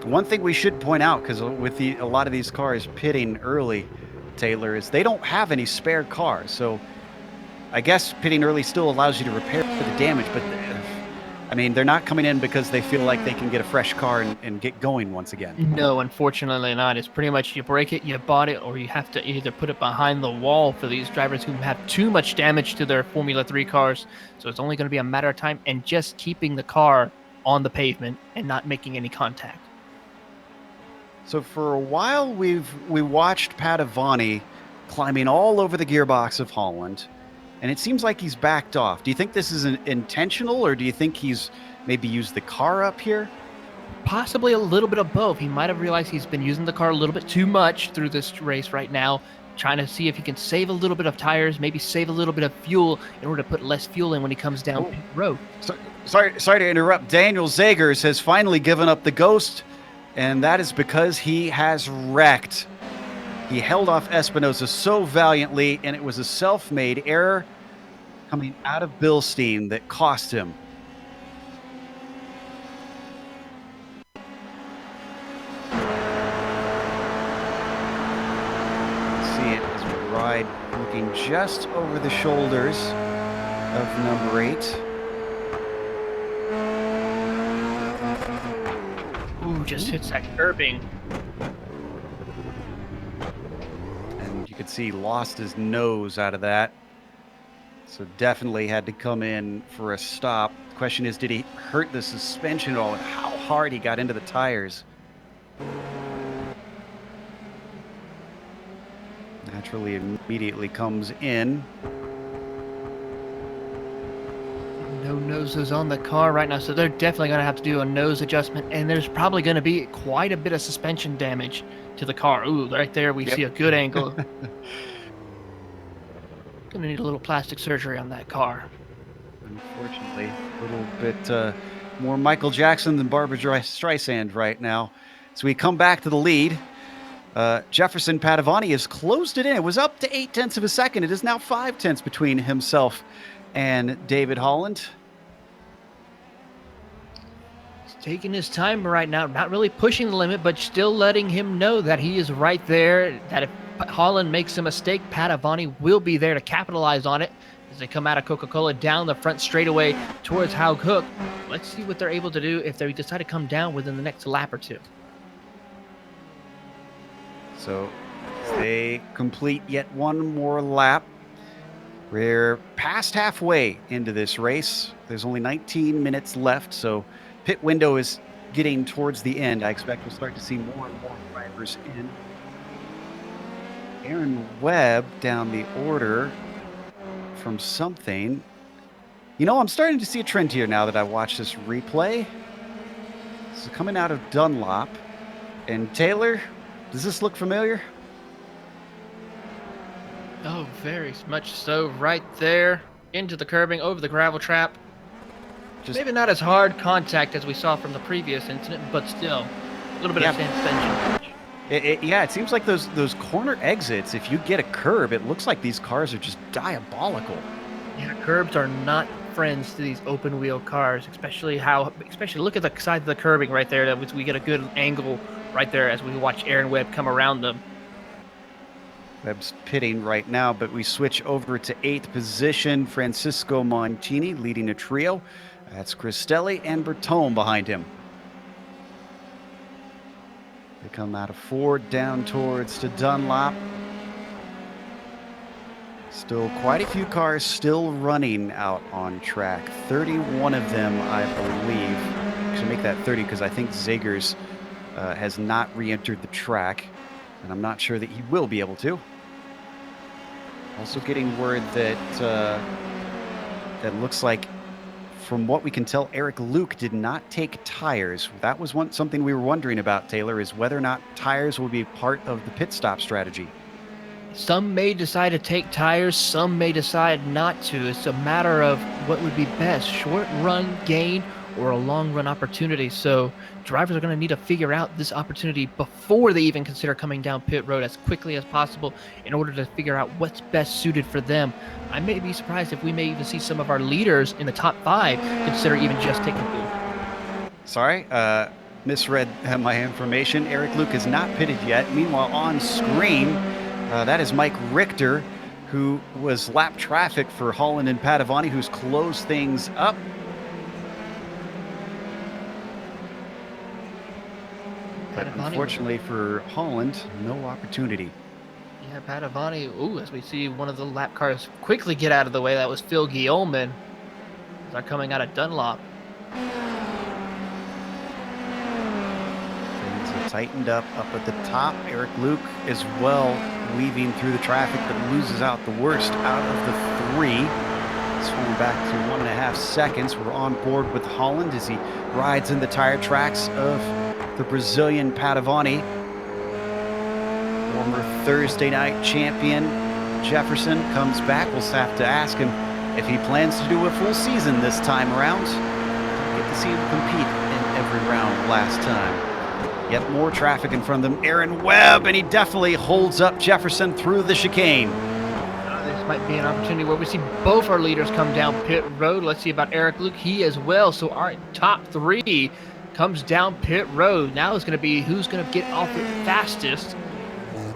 One thing we should point out, because with a lot of these cars pitting early, Taylor, is they don't have any spare cars. So I guess pitting early still allows you to repair the damage, but I mean, they're not coming in because they feel like they can get a fresh car and get going once again. No, unfortunately not. It's pretty much you break it, you bought it, or you have to either put it behind the wall for these drivers who have too much damage to their Formula 3 cars. So it's only going to be a matter of time and just keeping the car on the pavement and not making any contact. So for a while, we watched Padovani climbing all over the gearbox of Holland, and it seems like he's backed off. Do you think this is intentional, or do you think he's maybe used the car up here? Possibly a little bit of both. He might have realized he's been using the car a little bit too much through this race right now, trying to see if he can save a little bit of tires, maybe save a little bit of fuel in order to put less fuel in when he comes down pit road. Sorry to interrupt. Daniel Zagers has finally given up the ghost, and that is because he has wrecked. He held off Espinosa so valiantly, and it was a self-made error coming out of Bilstein that cost him. See it as we ride, looking just over the shoulders of number 8. Ooh, just hits that curbing. And you could see lost his nose out of that. So definitely had to come in for a stop. The question is, did he hurt the suspension at all, and how hard he got into the tires? Naturally, immediately comes in. No noses on the car right now, so they're definitely going to have to do a nose adjustment, and there's probably going to be quite a bit of suspension damage to the car. Ooh, right there we see a good angle. Going to need a little plastic surgery on that car. Unfortunately, a little bit more Michael Jackson than Barbra Streisand right now. So we come back to the lead. Jefferson Padovani has closed it in. It was up to 0.8 of a second. It is now 0.5 between himself and David Holland. He's taking his time right now, not really pushing the limit, but still letting him know that he is right there, that if Holland makes a mistake, Padovani will be there to capitalize on it as they come out of Coca-Cola down the front straightaway towards Haug Hook. Let's see what they're able to do if they decide to come down within the next lap or two. So they complete yet one more lap. We're past halfway into this race. There's only 19 minutes left, so pit window is getting towards the end. I expect we'll start to see more and more drivers in. Aaron Webb down the order from something. You know, I'm starting to see a trend here now that I watch this replay. This is coming out of Dunlop. And Taylor, does this look familiar? Oh, very much so. Right there, into the curbing, over the gravel trap. Maybe not as hard contact as we saw from the previous incident, but still, a little bit of suspension. Yeah, it seems like those corner exits, if you get a curb, it looks like these cars are just diabolical. Yeah, curbs are not friends to these open wheel cars, especially look at the side of the curbing right there. That we get a good angle right there as we watch Aaron Webb come around them. Webb's pitting right now, but we switch over to 8th position. Francisco Montini leading a trio. That's Cristelli and Bertone behind him. They come out of Ford down towards to Dunlop. Still quite a few cars still running out on track. 31 of them, I believe. I should make that 30 because I think Zegers has not re-entered the track, and I'm not sure that he will be able to. Also getting word that that looks like, from what we can tell, Eric Luke did not take tires. That was something we were wondering about, Taylor, is whether or not tires will be part of the pit stop strategy. Some may decide to take tires, some may decide not to. It's a matter of what would be best, short run gain or a long run opportunity. So drivers are going to need to figure out this opportunity before they even consider coming down pit road as quickly as possible in order to figure out what's best suited for them. I may be surprised if we may even see some of our leaders in the top 5 consider even just taking the pool. Sorry, misread my information. Eric Luke is not pitted yet. Meanwhile, on screen, that is Mike Richter, who was lap traffic for Holland and Padovani, who's closed things up. But unfortunately for Holland, no opportunity. Yeah, Padovani, as we see one of the lap cars quickly get out of the way. That was Phil Guillaumin. They're coming out of Dunlop. Things are tightened up at the top. Eric Luke as well, weaving through the traffic, but loses out the worst out of the 3. Swung back to 1.5 seconds. We're on board with Holland as he rides in the tire tracks of the Brazilian Padovani. Former Thursday night champion Jefferson comes back. We'll have to ask him if he plans to do a full season this time around. Didn't get to see him compete in every round last time. Yet more traffic in front of them. Aaron Webb, and he definitely holds up Jefferson through the chicane. This might be an opportunity where we see both our leaders come down pit road. Let's see about Eric Luke. He as well. So our top 3 comes down pit road. Now it's going to be who's going to get off it fastest.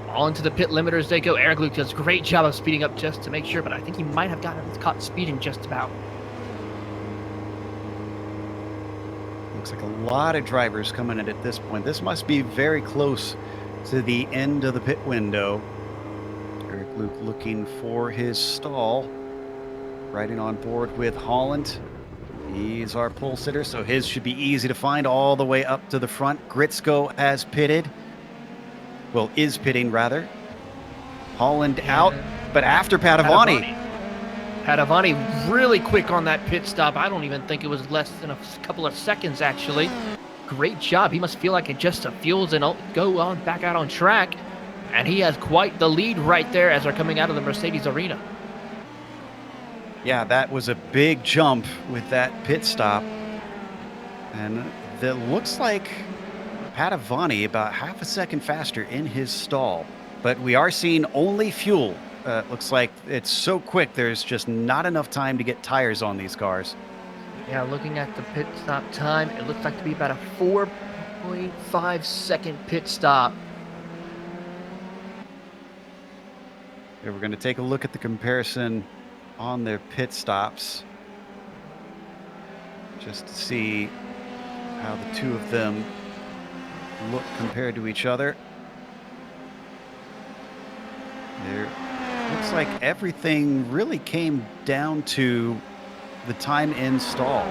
All into the pit limiters they go. Eric Luke does a great job of speeding up just to make sure, but I think he might have gotten caught speeding just about. Looks like a lot of drivers coming in at this point. This must be very close to the end of the pit window. Eric Luke looking for his stall. Riding on board with Holland. He's our pole sitter, so his should be easy to find all the way up to the front. Gritzko has pitted. Well, is pitting, rather. Holland out, but after Padovani. Padovani really quick on that pit stop. I don't even think it was less than a couple of seconds, actually. Great job. He must feel like it just fuels and go on back out on track. And he has quite the lead right there as they're coming out of the Mercedes arena. Yeah, that was a big jump with that pit stop. And that looks like Padovani about half a second faster in his stall. But we are seeing only fuel. Looks like it's so quick, there's just not enough time to get tires on these cars. Yeah, looking at the pit stop time, it looks like to be about a 4.5 second pit stop. Here, we're going to take a look at the comparison on their pit stops, just to see how the two of them look compared to each other. There looks like everything really came down to the time in stall.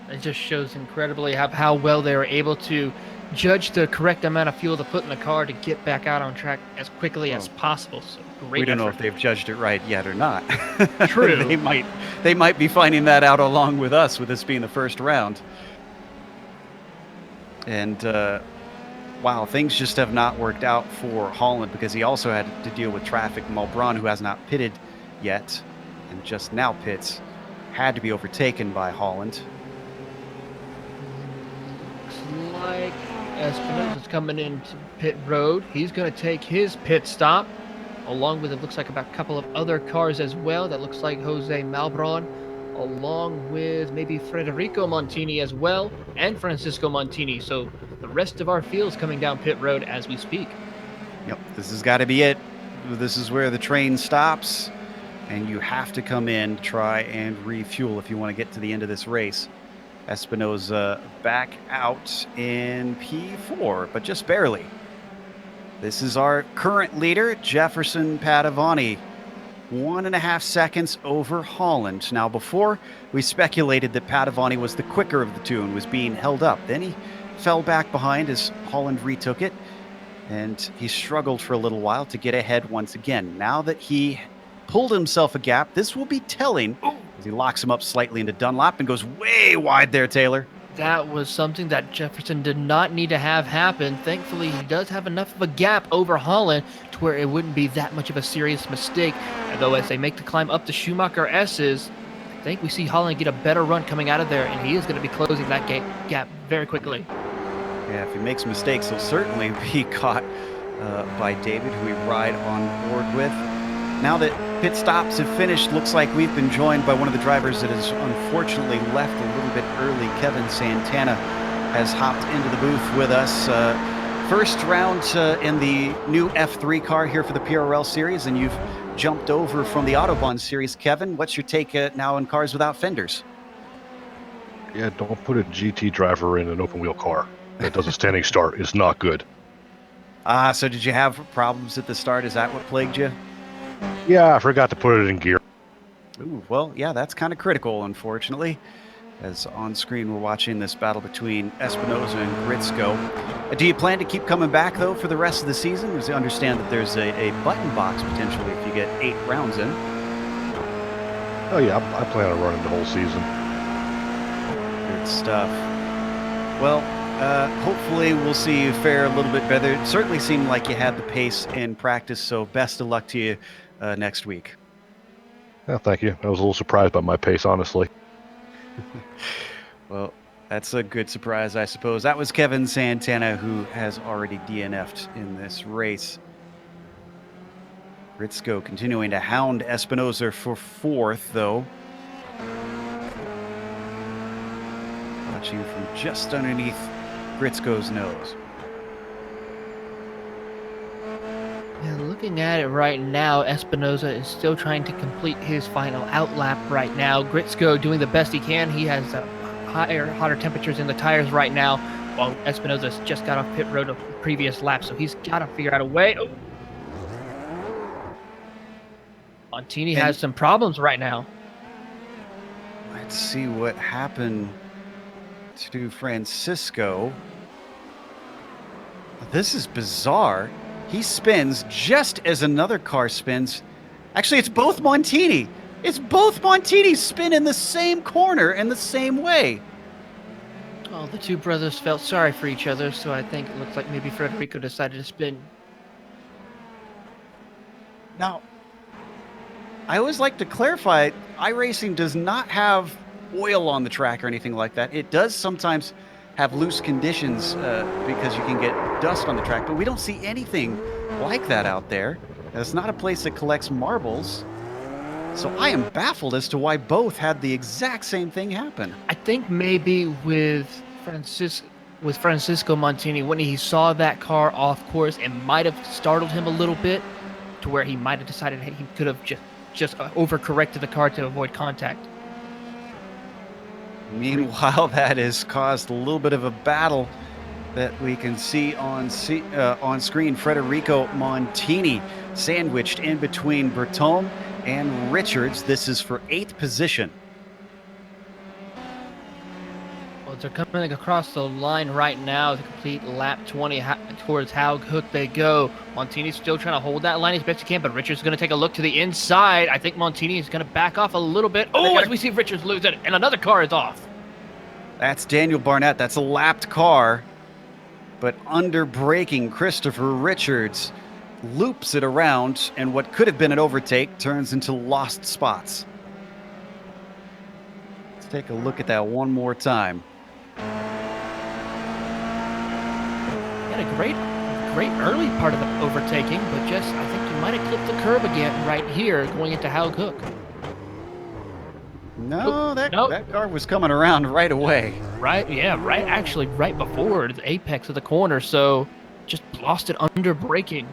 It just shows incredibly how well they were able to judge the correct amount of fuel to put in the car to get back out on track as quickly as possible. So great We don't know effort. if they've judged it right yet or not. True. They might be finding that out along with us, with this being the first round. And wow, things just have not worked out for Holland, because he also had to deal with traffic. Malbron, who has not pitted yet and just now pits, had to be overtaken by Holland. Looks like Espinosa's coming into pit road. He's going to take his pit stop, along with, it looks like, about a couple of other cars as well. That looks like Jose Malbron, along with maybe Federico Montini as well, and Francisco Montini. So the rest of our field's coming down pit road as we speak. Yep, this has got to be it. This is where the train stops, and you have to come in to try and refuel if you want to get to the end of this race. Espinosa back out in P4, but just barely. This is our current leader, Jefferson Padovani, 1.5 seconds over Holland. Now, before, we speculated that Padovani was the quicker of the two and was being held up. Then he fell back behind as Holland retook it, and he struggled for a little while to get ahead once again. Now that he pulled himself a gap, this will be telling, as he locks him up slightly into Dunlop and goes way wide there, Taylor. That was something that Jefferson did not need to have happen. Thankfully, he does have enough of a gap over Holland to where it wouldn't be that much of a serious mistake. Although as they make the climb up to Schumacher S's, I think we see Holland get a better run coming out of there, and he is going to be closing that gap very quickly. Yeah, if he makes mistakes, he'll certainly be caught by David, who we ride on board with. Now that pit stops have finished, looks like we've been joined by one of the drivers that has unfortunately left a little bit early. Kevin Santana has hopped into the booth with us. First round in the new F3 car here for the PRL series, and you've jumped over from the Autobahn series. Kevin, what's your take now in cars without fenders? Yeah, don't put a GT driver in an open wheel car that does a standing start. It's not good. So did you have problems at the start? Is that what plagued you? Yeah, I forgot to put it in gear. Ooh, well, yeah, that's kind of critical, unfortunately. As on screen, we're watching this battle between Espinosa and Gritzko. Do you plan to keep coming back, though, for the rest of the season? Because I understand that there's a button box, potentially, if you get 8 rounds in. Oh, yeah, I plan on running the whole season. Good stuff. Well, hopefully we'll see you fare a little bit better. It certainly seemed like you had the pace in practice, so best of luck to you next week. Yeah, thank you. I was a little surprised by my pace, honestly. Well, that's a good surprise, I suppose. That was Kevin Santana, who has already DNF'd in this race. Gritzko continuing to hound Espinosa for 4th, though. Watching from just underneath Gritzko's nose. Yeah, looking at it right now, Espinosa is still trying to complete his final outlap right now. Gritzko doing the best he can. He has hotter temperatures in the tires right now, while Espinosa's just got off pit road of the previous lap, so he's got to figure out a way. Oh. Montini has some problems right now. Let's see what happened to Francisco. This is bizarre. He spins just as another car spins. Actually, it's both Montini. It's both Montini spin in the same corner in the same way. Oh, the two brothers felt sorry for each other, so I think it looks like maybe Federico decided to spin. Now, I always like to clarify, iRacing does not have oil on the track or anything like that. It does sometimes have loose conditions because you can get dust on the track, but we don't see anything like that out there. It's not a place that collects marbles. So I am baffled as to why both had the exact same thing happen. I think maybe with Francisco Montini, when he saw that car off course, it might have startled him a little bit to where he might have decided he could have just overcorrected the car to avoid contact. Meanwhile, that has caused a little bit of a battle that we can see on screen. Federico Montini sandwiched in between Bertone and Richards. This is for 8th position. As they're coming across the line right now to complete lap 20 towards Haug Hook they go. Montini's still trying to hold that line as best he can, but Richards is going to take a look to the inside. I think Montini is going to back off a little bit. Oh, as we see Richards lose it, and another car is off. That's Daniel Barnett. That's a lapped car. But under braking, Christopher Richards loops it around, and what could have been an overtake turns into lost spots. Let's take a look at that one more time. Had a great early part of the overtaking, but just I think you might have clipped the curb again right here going into Haug Hook. No, that car was coming around right away. Right, yeah, actually right before the apex of the corner, so just lost it under braking.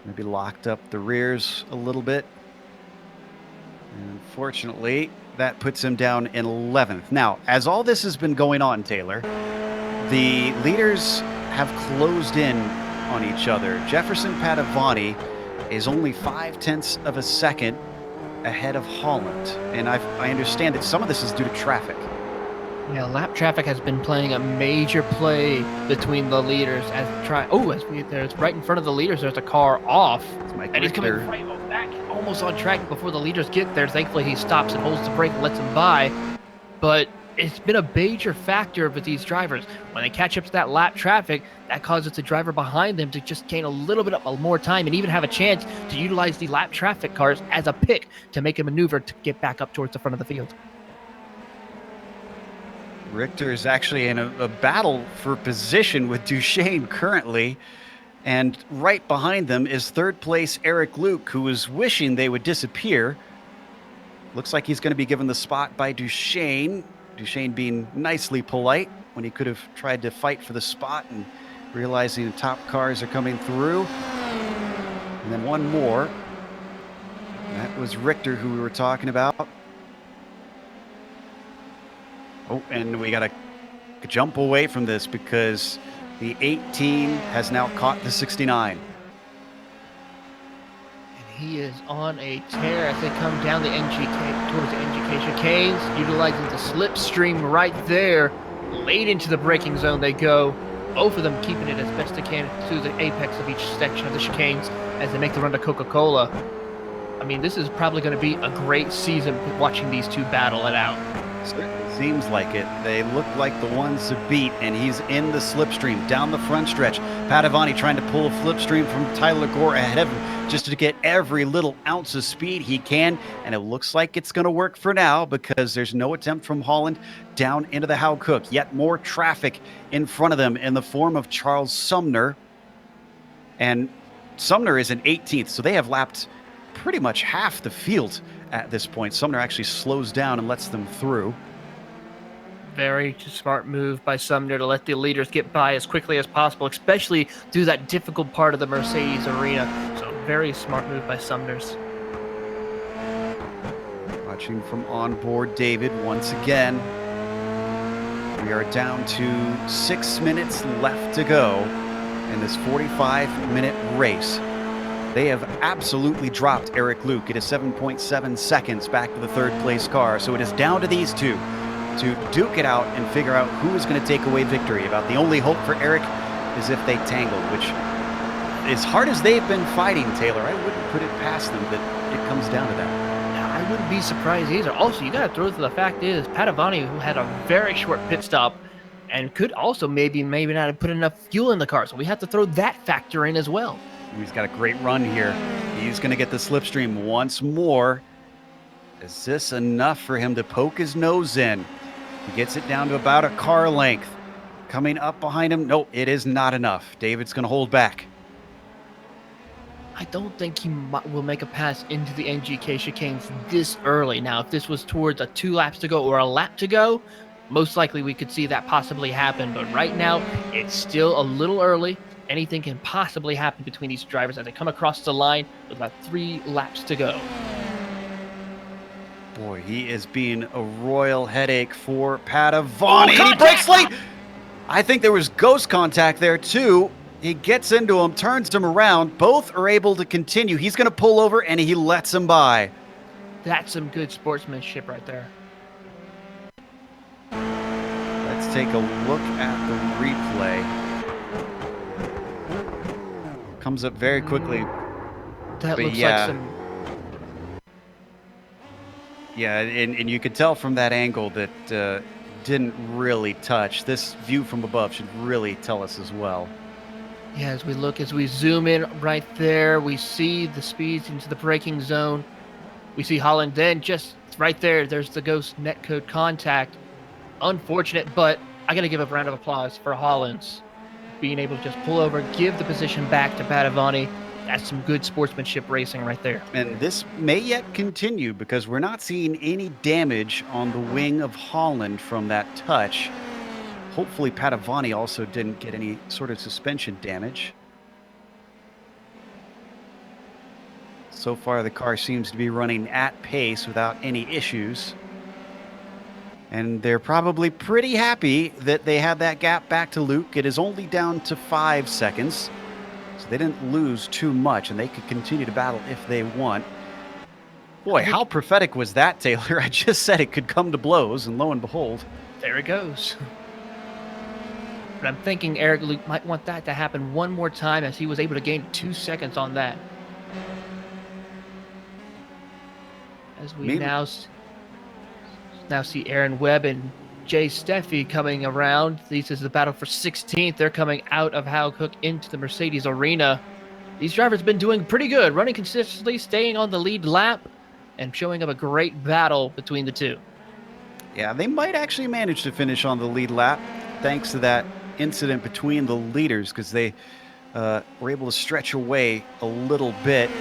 Maybe locked up the rears a little bit. And unfortunately, that puts him down in 11th. Now, as all this has been going on, Taylor, the leaders have closed in on each other. Jefferson Padavani is only 0.5 of a second ahead of Holland, and I understand that some of this is due to traffic. Yeah, lap traffic has been playing a major play between the leaders there's right in front of the leaders. There's a car off, and he's coming right back, almost on track before the leaders get there. Thankfully, he stops and holds the brake and lets him by. But it's been a major factor with these drivers. When they catch up to that lap traffic, that causes the driver behind them to just gain a little bit of more time and even have a chance to utilize the lap traffic cars as a pick to make a maneuver to get back up towards the front of the field. Richter is actually in a battle for position with Duchesne currently, and right behind them is third place Eric Luke, who is wishing they would disappear. Looks like he's going to be given the spot by Duchesne. Duchesne being nicely polite when he could have tried to fight for the spot and realizing the top cars are coming through. And then one more. That was Richter, who we were talking about. Oh, and we got to jump away from this because the 18 has now caught the 69. He is on a tear as they come down the NGK towards the NGK chicanes, utilizing the slipstream right there. Late into the braking zone they go. Both of them keeping it as best they can through the apex of each section of the chicanes as they make the run to Coca-Cola. I mean, this is probably going to be a great season watching these two battle it out. Certainly seems like it. They look like the ones to beat, and he's in the slipstream down the front stretch. Padavani trying to pull a slipstream from Tyler Gore ahead of him just to get every little ounce of speed he can, and it looks like it's going to work for now because there's no attempt from Holland down into the Haug Hook. Yet more traffic in front of them in the form of Charles Sumner, and Sumner is in 18th, so they have lapped pretty much half the field at this point. Sumner actually slows down and lets them through. Very smart move by Sumner to let the leaders get by as quickly as possible, especially through that difficult part of the Mercedes arena. So very smart move by Sumner's. Watching from onboard David once again. We are down to 6 minutes left to go in this 45-minute race. They have absolutely dropped Eric Luke. It is 7.7 seconds back to the third place car. So it is down to these two to duke it out and figure out who is going to take away victory. About the only hope for Eric is if they tangle, which, as hard as they've been fighting, Taylor, I wouldn't put it past them that it comes down to that. I wouldn't be surprised either. Also, you got to throw to the fact is Padavani, who had a very short pit stop and could also maybe not have put enough fuel in the car. So we have to throw that factor in as well. He's got a great run here. He's going to get the slipstream once more. Is this enough for him to poke his nose in? He gets it down to about a car length. Coming up behind him, no, it is not enough. David's going to hold back. I don't think he will make a pass into the NGK chicanes this early. Now, if this was towards a 2 laps to go or a lap to go, most likely we could see that possibly happen. But right now, it's still a little early. Anything can possibly happen between these drivers as they come across the line with about 3 laps to go. Boy, he is being a royal headache for Padavani. He breaks late. I think there was ghost contact there too. He gets into him, turns him around. Both are able to continue. He's going to pull over, and he lets him by. That's some good sportsmanship right there. Let's take a look at the replay. Comes up very quickly. That But looks yeah. like some. Yeah, and you could tell from that angle that didn't really touch. This view from above should really tell us as well. Yeah, as we zoom in right there, we see the speeds into the braking zone. We see Holland then just right there's the Ghost netcode contact. Unfortunate, but I got to give a round of applause for Holland's being able to just pull over, give the position back to Padavani. That's some good sportsmanship racing right there. And this may yet continue because we're not seeing any damage on the wing of Holland from that touch. Hopefully Padavani also didn't get any sort of suspension damage. So far the car seems to be running at pace without any issues. And they're probably pretty happy that they had that gap back to Luke. It is only down to 5 seconds. So they didn't lose too much, and they could continue to battle if they want. Boy, how prophetic was that, Taylor? I just said it could come to blows, and lo and behold. There it goes. But I'm thinking Eric Luke might want that to happen one more time, as he was able to gain 2 seconds on that. As we now see Aaron Webb and Jay Steffi coming around. This is the battle for 16th. They're coming out of Hal Cook into the Mercedes arena. These drivers have been doing pretty good, running consistently, staying on the lead lap, and showing up a great battle between the two. Yeah, they might actually manage to finish on the lead lap thanks to that incident between the leaders, because they were able to stretch away a little bit.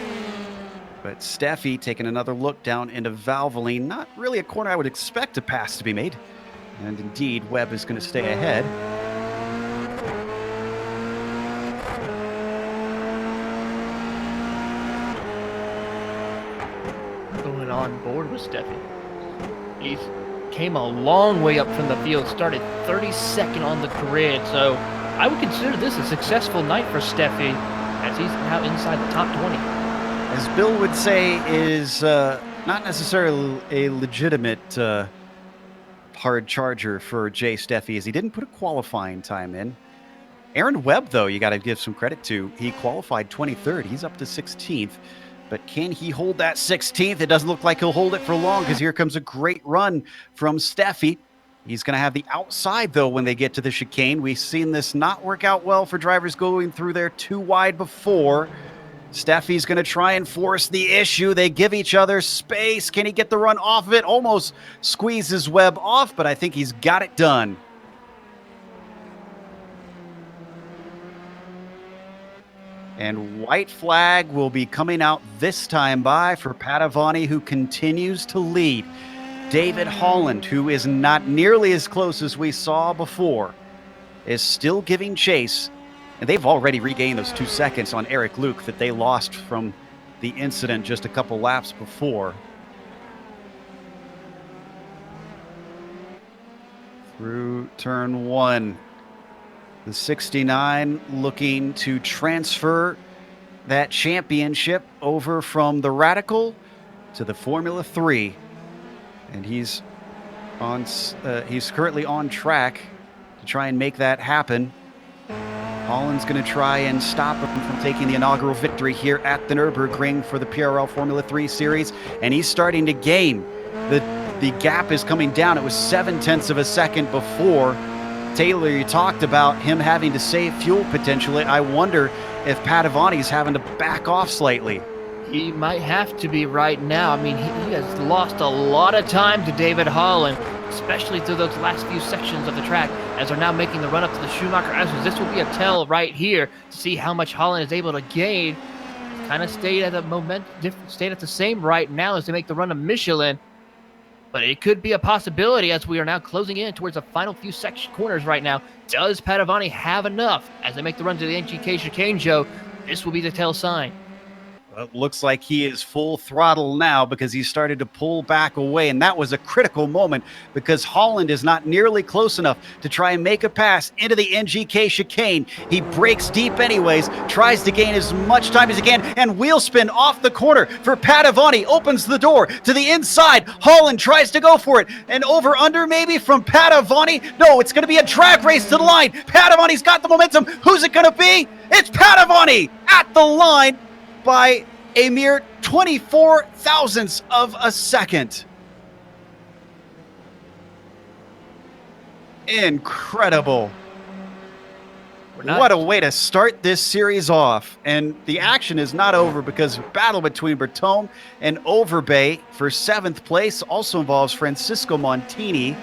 But Steffi taking another look down into Valvoline. Not really a corner I would expect a pass to be made. And indeed, Webb is going to stay ahead. Going on board with Steffi. He came a long way up from the field, started 32nd on the grid. So I would consider this a successful night for Steffi, as he's now inside the top 20. As Bill would say, is not necessarily a legitimate hard charger for Jay Steffi, as he didn't put a qualifying time in. Aaron Webb, though, you got to give some credit to. He qualified 23rd. He's up to 16th. But can he hold that 16th? It doesn't look like he'll hold it for long, because here comes a great run from Steffi. He's going to have the outside, though, when they get to the chicane. We've seen this not work out well for drivers going through there too wide before. Steffi's going to try and force the issue. They give each other space. Can he get the run off of it? Almost squeezes Webb off, but I think he's got it done. And white flag will be coming out this time by for Padavani, who continues to lead. David Holland, who is not nearly as close as we saw before, is still giving chase. And they've already regained those 2 seconds on Eric Luke that they lost from the incident just a couple laps before. Through turn 1. The 69 looking to transfer that championship over from the Radical to the Formula 3. And he's currently on track to try and make that happen. Holland's going to try and stop him from taking the inaugural victory here at the Nürburgring for the PRL Formula 3 Series, and he's starting to gain. The gap is coming down. It was 0.7 of a second before. Taylor, you talked about him having to save fuel potentially. I wonder if Padavani's having to back off slightly. He might have to be right now. I mean, he has lost a lot of time to David Holland, especially through those last few sections of the track, as they're now making the run up to the Schumacher Ashes. This will be a tell right here to see how much Holland is able to gain. Kind of stayed at the same right now as they make the run to Michelin. But it could be a possibility as we are now closing in towards the final few corners right now. Does Padavani have enough as they make the run to the NGK chicane, Joe? This will be the tell sign. It looks like he is full throttle now because he started to pull back away, and that was a critical moment because Holland is not nearly close enough to try and make a pass into the NGK chicane. He breaks deep anyways, tries to gain as much time as he can, and wheel spin off the corner for Padavani, opens the door to the inside. Holland tries to go for it, and over under maybe from Padavani. No, it's going to be a drag race to the line. Padavani's got the momentum. Who's it going to be? It's Padavani at the line by a mere 24 thousandths of a second. Incredible. What a way to start this series off. And the action is not over because battle between Bertome and Overbay for 7th place also involves Francisco Montini.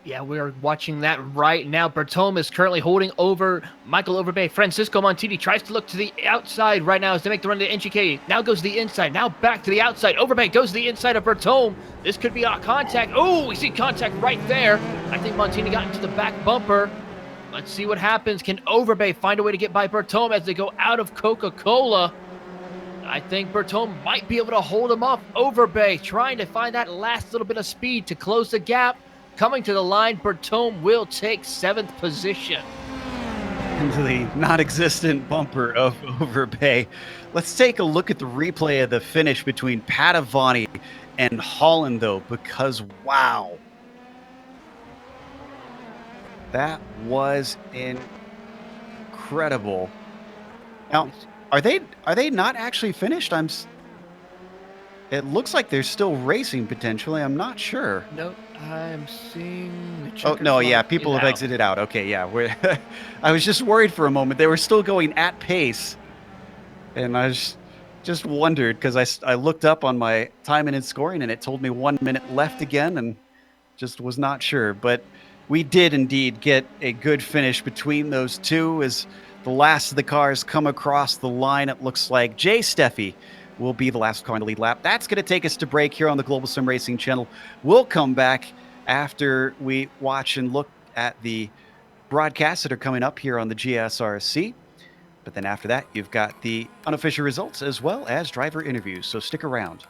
Yeah, we are watching that right now. Bertome is currently holding over Michael Overbay. Francisco Montini tries to look to the outside right now as they make the run to NGK. Now goes to the inside. Now back to the outside. Overbay goes to the inside of Bertome. This could be a contact. Oh, we see contact right there. I think Montini got into the back bumper. Let's see what happens. Can Overbay find a way to get by Bertome as they go out of Coca-Cola? I think Bertome might be able to hold him off. Overbay trying to find that last little bit of speed to close the gap. Coming to the line, Bertome will take 7th position. Into the non-existent bumper of Overbay. Let's take a look at the replay of the finish between Padavani and Holland, though, because wow. That was incredible. Now, are they not actually finished? It looks like they're still racing potentially. I'm not sure. No, I'm seeing the Oh, no, yeah, people have exited out. Okay, yeah. I was just worried for a moment. They were still going at pace. And I just wondered because I looked up on my timing and scoring and it told me 1 minute left again and just was not sure. But we did indeed get a good finish between those two as the last of the cars come across the line. It looks like Jay Steffi will be the last car in the lead lap. That's going to take us to break here on the Global Sim Racing channel. We'll come back after we watch and look at the broadcasts that are coming up here on the GSRC. But then after that, you've got the unofficial results as well as driver interviews. So stick around.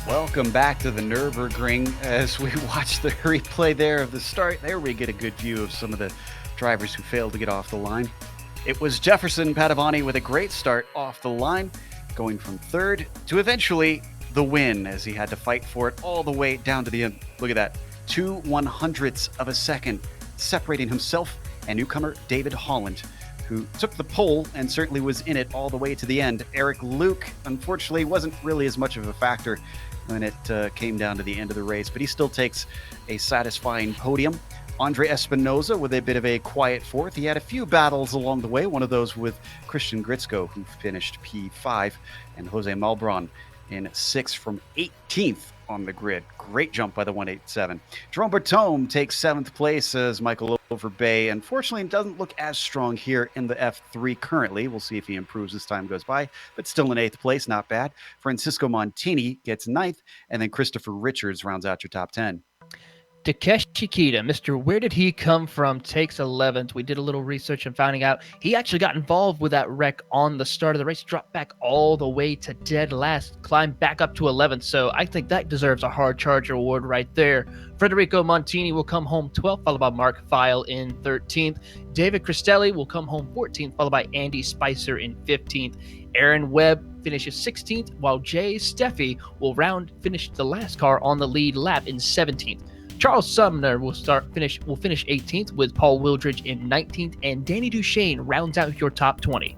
Welcome back to the Nürburgring as we watch the replay there of the start. There we get a good view of some of the drivers who failed to get off the line. It was Jefferson Padovani with a great start off the line, going from third to eventually the win as he had to fight for it all the way down to the end. Look at that. 2/100ths of a second separating himself and newcomer David Holland, who took the pole and certainly was in it all the way to the end. Eric Luke, unfortunately, wasn't really as much of a factor when it came down to the end of the race, but he still takes a satisfying podium. Andre Espinoza with a bit of a quiet fourth. He had a few battles along the way, one of those with Christian Gritzko, who finished P5, and Jose Malbron in sixth from 18th on the grid. Great jump by the 187. Jerome Bertome takes seventh place as Michael Overbay. Unfortunately, doesn't look as strong here in the F3 currently. We'll see if he improves as time goes by, but still in eighth place, not bad. Francisco Montini gets ninth, and then Christopher Richards rounds out your top 10. Takeshi Kita, Mr. Where Did He Come From, takes 11th. We did a little research and finding out he actually got involved with that wreck on the start of the race, dropped back all the way to dead last, climbed back up to 11th. So I think that deserves a hard charger award right there. Federico Montini will come home 12th, followed by Mark Feil in 13th. David Cristelli will come home 14th, followed by Andy Spicer in 15th. Aaron Webb finishes 16th, while Jay Steffi will finish the last car on the lead lap in 17th. Charles Sumner will finish 18th with Paul Wildridge in 19th, and Danny Duchesne rounds out your top 20.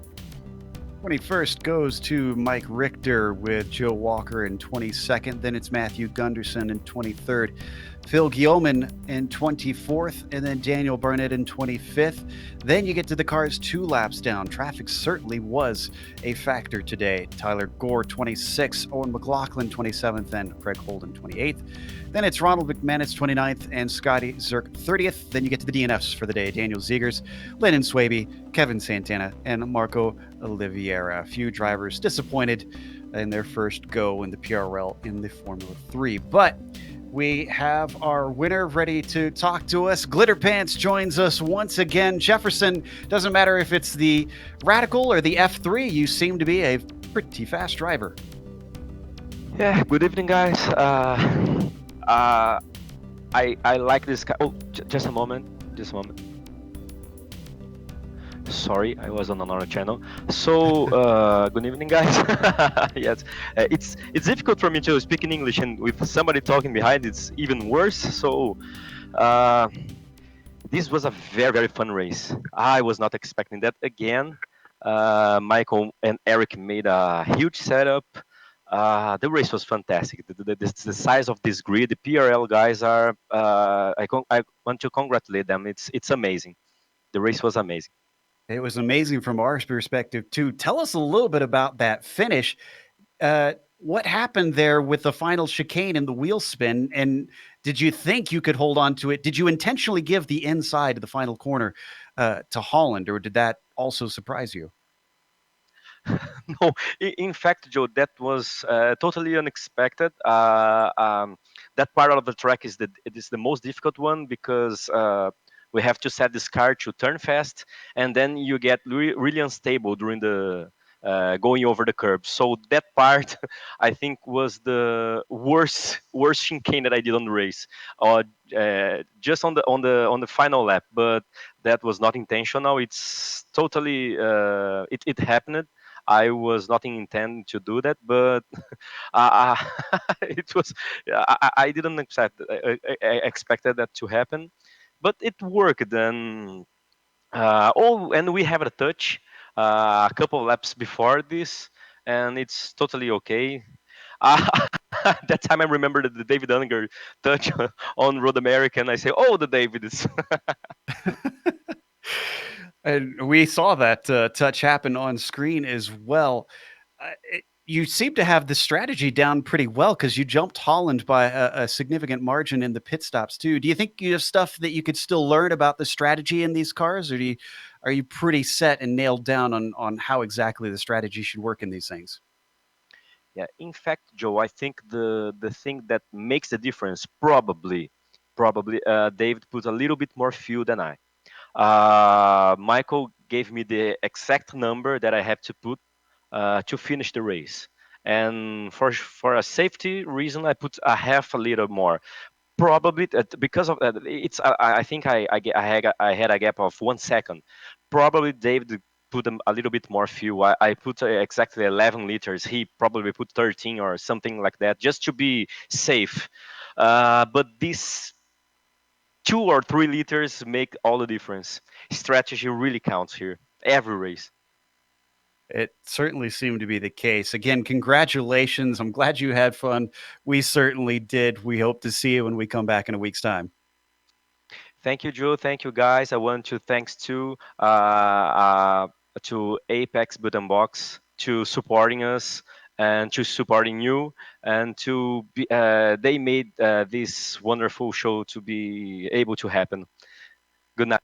21st goes to Mike Richter with Joe Walker in 22nd. Then it's Matthew Gunderson in 23rd. Phil Guillaumin in 24th, and then Daniel Barnett in 25th. Then you get to the cars 2 laps down. Traffic certainly was a factor today. Tyler Gore 26th, Owen McLaughlin 27th, and Craig Holden 28th. Then it's Ronald McManus 29th and Scotty Zerk 30th. Then you get to the DNFs for the day. Daniel Ziegers, Lennon Swaby, Kevin Santana, and Marco Oliveira. A few drivers disappointed in their first go in the PRL in the Formula 3. But we have our winner ready to talk to us. Glitter Pants joins us once again. Jefferson, doesn't matter if it's the Radical or the F3, you seem to be a pretty fast driver. Yeah, good evening, guys. I like this car. Oh, just a moment. Sorry, I was on another channel. So, good evening, guys. Yes, it's difficult for me to speak in English, and with somebody talking behind, it's even worse. So, this was a very, very fun race. I was not expecting that again. Michael and Eric made a huge setup. The race was fantastic. The size of this grid, the PRL guys are. I want to congratulate them. It's amazing. The race was amazing. It was amazing from our perspective, too. Tell us a little bit about that finish. What happened there with the final chicane and the wheel spin? And did you think you could hold on to it? Did you intentionally give the inside of the final corner to Holland, or did that also surprise you? No, in fact, Joe, that was totally unexpected. That part of the track is the most difficult one because we have to set this car to turn fast, and then you get really unstable during the going over the curb. So that part, I think, was the worst chicane that I did on the race, just on the final lap. But that was not intentional. It's totally it happened. I was not intending to do that, but uh, it was. I didn't expected that to happen, but it worked. And and we have a touch a couple of laps before this, and it's totally okay. Uh, that time I remember the David Unger touch on Road America, and I say, "Oh, the David is." And we saw that touch happen on screen as well. You seem to have the strategy down pretty well because you jumped Holland by a significant margin in the pit stops too. Do you think you have stuff that you could still learn about the strategy in these cars, or are you pretty set and nailed down on how exactly the strategy should work in these things? Yeah, in fact, Joe, I think the thing that makes the difference probably David put a little bit more fuel than I. Michael gave me the exact number that I have to put to finish the race, and for a safety reason, I put a half a liter more. Probably because of it's I think I had a gap of 1 second. Probably David put a little bit more fuel. I put exactly 11 liters. He probably put 13 or something like that, just to be safe. But these 2 or 3 liters make all the difference. Strategy really counts here, every race. It certainly seemed to be the case. Again, congratulations. I'm glad you had fun. We certainly did. We hope to see you when we come back in a week's time. Thank you, Joe. Thank you, guys. I want to thanks to Apex Button Box to supporting us and to supporting you and to be, they made this wonderful show to be able to happen. Good night.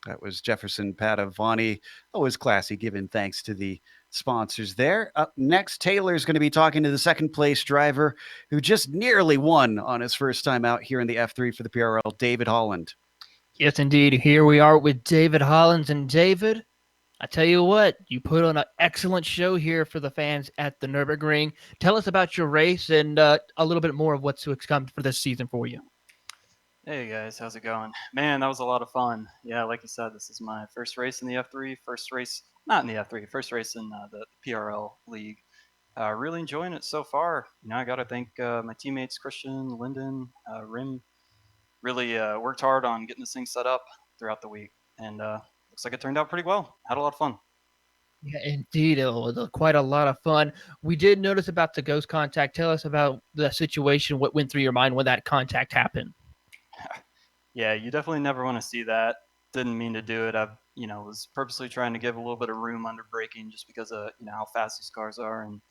That was Jefferson Padavani. Always classy, giving thanks to the sponsors there. Up next, Taylor's going to be talking to the second place driver who just nearly won on his first time out here in the F3 for the PRL, David Holland. Yes, indeed. Here we are with David Hollins. And David, I tell you what, you put on an excellent show here for the fans at the Nürburgring. Tell us about your race and a little bit more of what's to come for this season for you. Hey guys, how's it going? Man, that was a lot of fun. Yeah, like you said, this is my first race in the F3, first race, not in the F3, first race in the PRL league. Really enjoying it so far. I got to thank my teammates, Christian, Lyndon, Rim. Really worked hard on getting this thing set up throughout the week. And looks like it turned out pretty well. Had a lot of fun. Yeah, indeed. It was quite a lot of fun. We did notice about the ghost contact. Tell us about the situation, what went through your mind when that contact happened. Yeah, you definitely never want to see that. Didn't mean to do it. I, was purposely trying to give a little bit of room under braking just because of, how fast these cars are. And,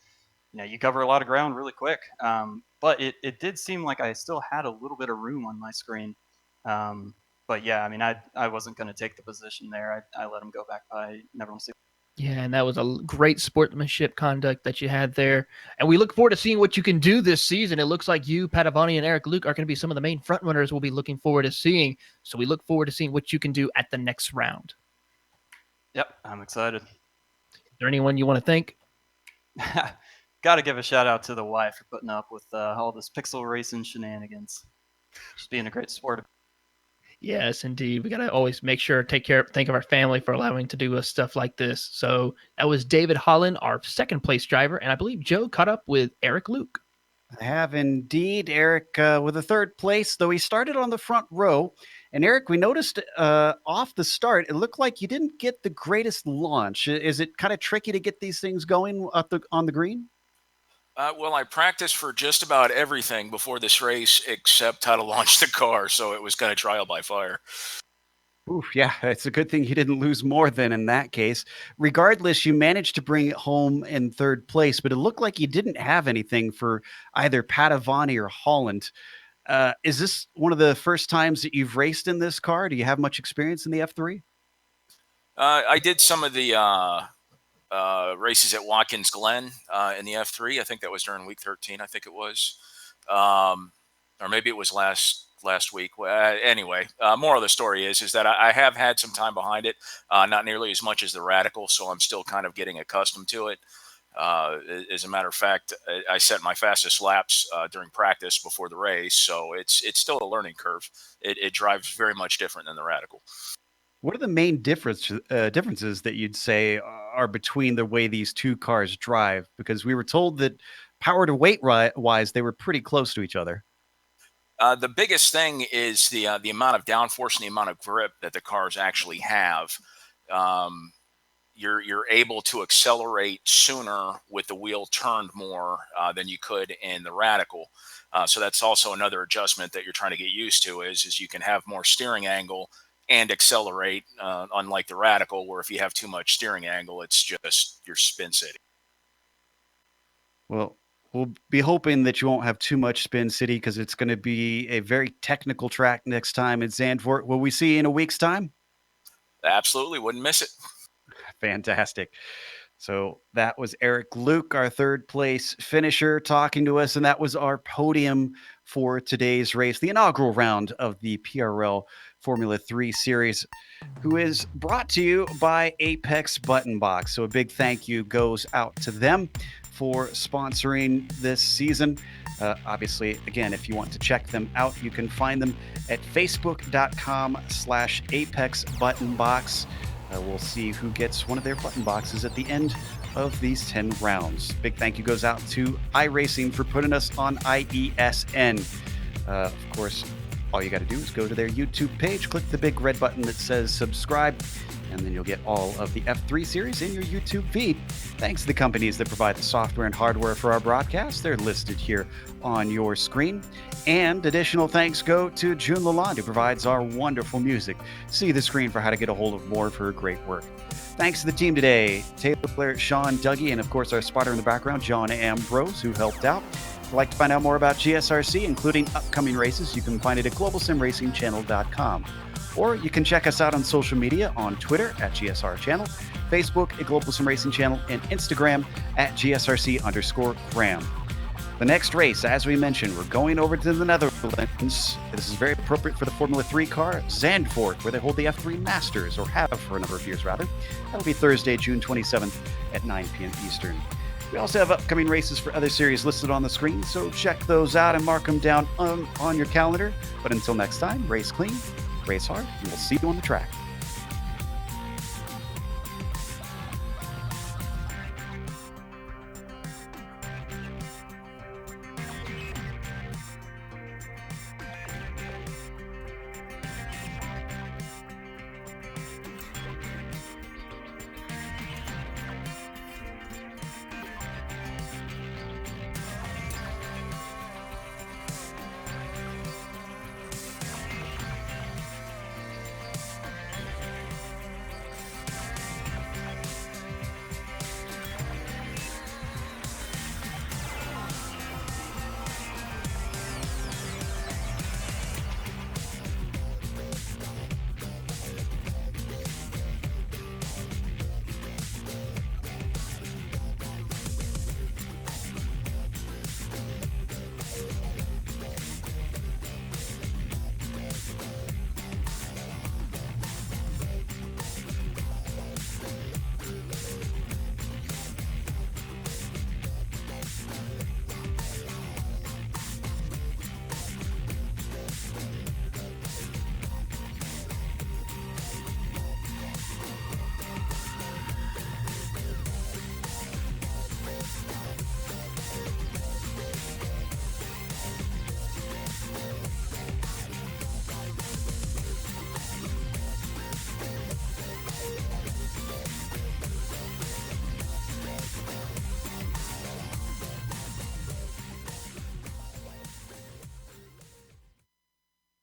you cover a lot of ground really quick. But it did seem like I still had a little bit of room on my screen. But yeah, I mean, I wasn't going to take the position there. I let him go back by. Never want to see. Yeah, and that was a great sportsmanship conduct that you had there. And we look forward to seeing what you can do this season. It looks like you, Padavani, and Eric Luke are going to be some of the main front runners we'll be looking forward to seeing. So we look forward to seeing what you can do at the next round. Yep, I'm excited. Is there anyone you want to thank? Got to give a shout out to the wife for putting up with all this pixel racing shenanigans. Just being a great sport. Yes, indeed. We got to always make sure, think of our family for allowing to do stuff like this. So that was David Holland, our second place driver. And I believe Joe caught up with Eric Luke. I have indeed, Eric, with a third place, though he started on the front row. And Eric, we noticed off the start, it looked like you didn't get the greatest launch. Is it kind of tricky to get these things going on the green? Well, I practiced for just about everything before this race except how to launch the car, so it was kind of trial by fire. Oof, yeah, it's a good thing you didn't lose more than in that case. Regardless, you managed to bring it home in third place, but it looked like you didn't have anything for either Padavani or Holland. Is this one of the first times that you've raced in this car? Do you have much experience in the F3? I did some of the races at Watkins Glen in the F3. I think that was during week 13. I think it was, or maybe it was last week. Anyway, moral of the story is that I have had some time behind it, not nearly as much as the Radical, so I'm still kind of getting accustomed to it. As a matter of fact, I set my fastest laps during practice before the race, so it's still a learning curve. It drives very much different than the Radical. What are the main differences that you'd say are between the way these two cars drive? Because we were told that power to weight wise, they were pretty close to each other. The biggest thing is the amount of downforce and the amount of grip that the cars actually have. You're able to accelerate sooner with the wheel turned more than you could in the Radical. So that's also another adjustment that you're trying to get used to is you can have more steering angle and accelerate, unlike the Radical, where if you have too much steering angle, it's just your spin city. Well, we'll be hoping that you won't have too much spin city because it's going to be a very technical track next time at Zandvoort. Will we see you in a week's time? Absolutely. Wouldn't miss it. Fantastic. So that was Eric Luke, our third place finisher, talking to us. And that was our podium for today's race, the inaugural round of the PRL Formula 3 series, who is brought to you by Apex Button Box. So a big thank you goes out to them for sponsoring this season. Obviously, again, if you want to check them out, you can find them at facebook.com/Apex Button Box. We'll see who gets one of their button boxes at the end of these 10 rounds. Big thank you goes out to iRacing for putting us on IESN. Of course, all you got to do is go to their YouTube page, click the big red button that says subscribe, and then you'll get all of the F3 series in your YouTube feed. Thanks to the companies that provide the software and hardware for our broadcast. They're listed here on your screen. And additional thanks go to June Lalonde, who provides our wonderful music. See the screen for how to get a hold of more of her great work. Thanks to the team today, Taylor, Sean, Dougie, and of course our spotter in the background, John Ambrose, who helped out. If you'd like to find out more about GSRC, including upcoming races, you can find it at globalsimracingchannel.com. Or you can check us out on social media on Twitter at GSR Channel, Facebook at Global Sim Racing Channel, and Instagram at GSRC_Graham. The next race, as we mentioned, we're going over to the Netherlands. This is very appropriate for the Formula 3 car, Zandvoort, where they hold the F3 Masters, or have for a number of years, rather. That'll be Thursday, June 27th at 9 p.m. Eastern. We also have upcoming races for other series listed on the screen, so check those out and mark them down on your calendar. But until next time, race clean, race hard, and we'll see you on the track.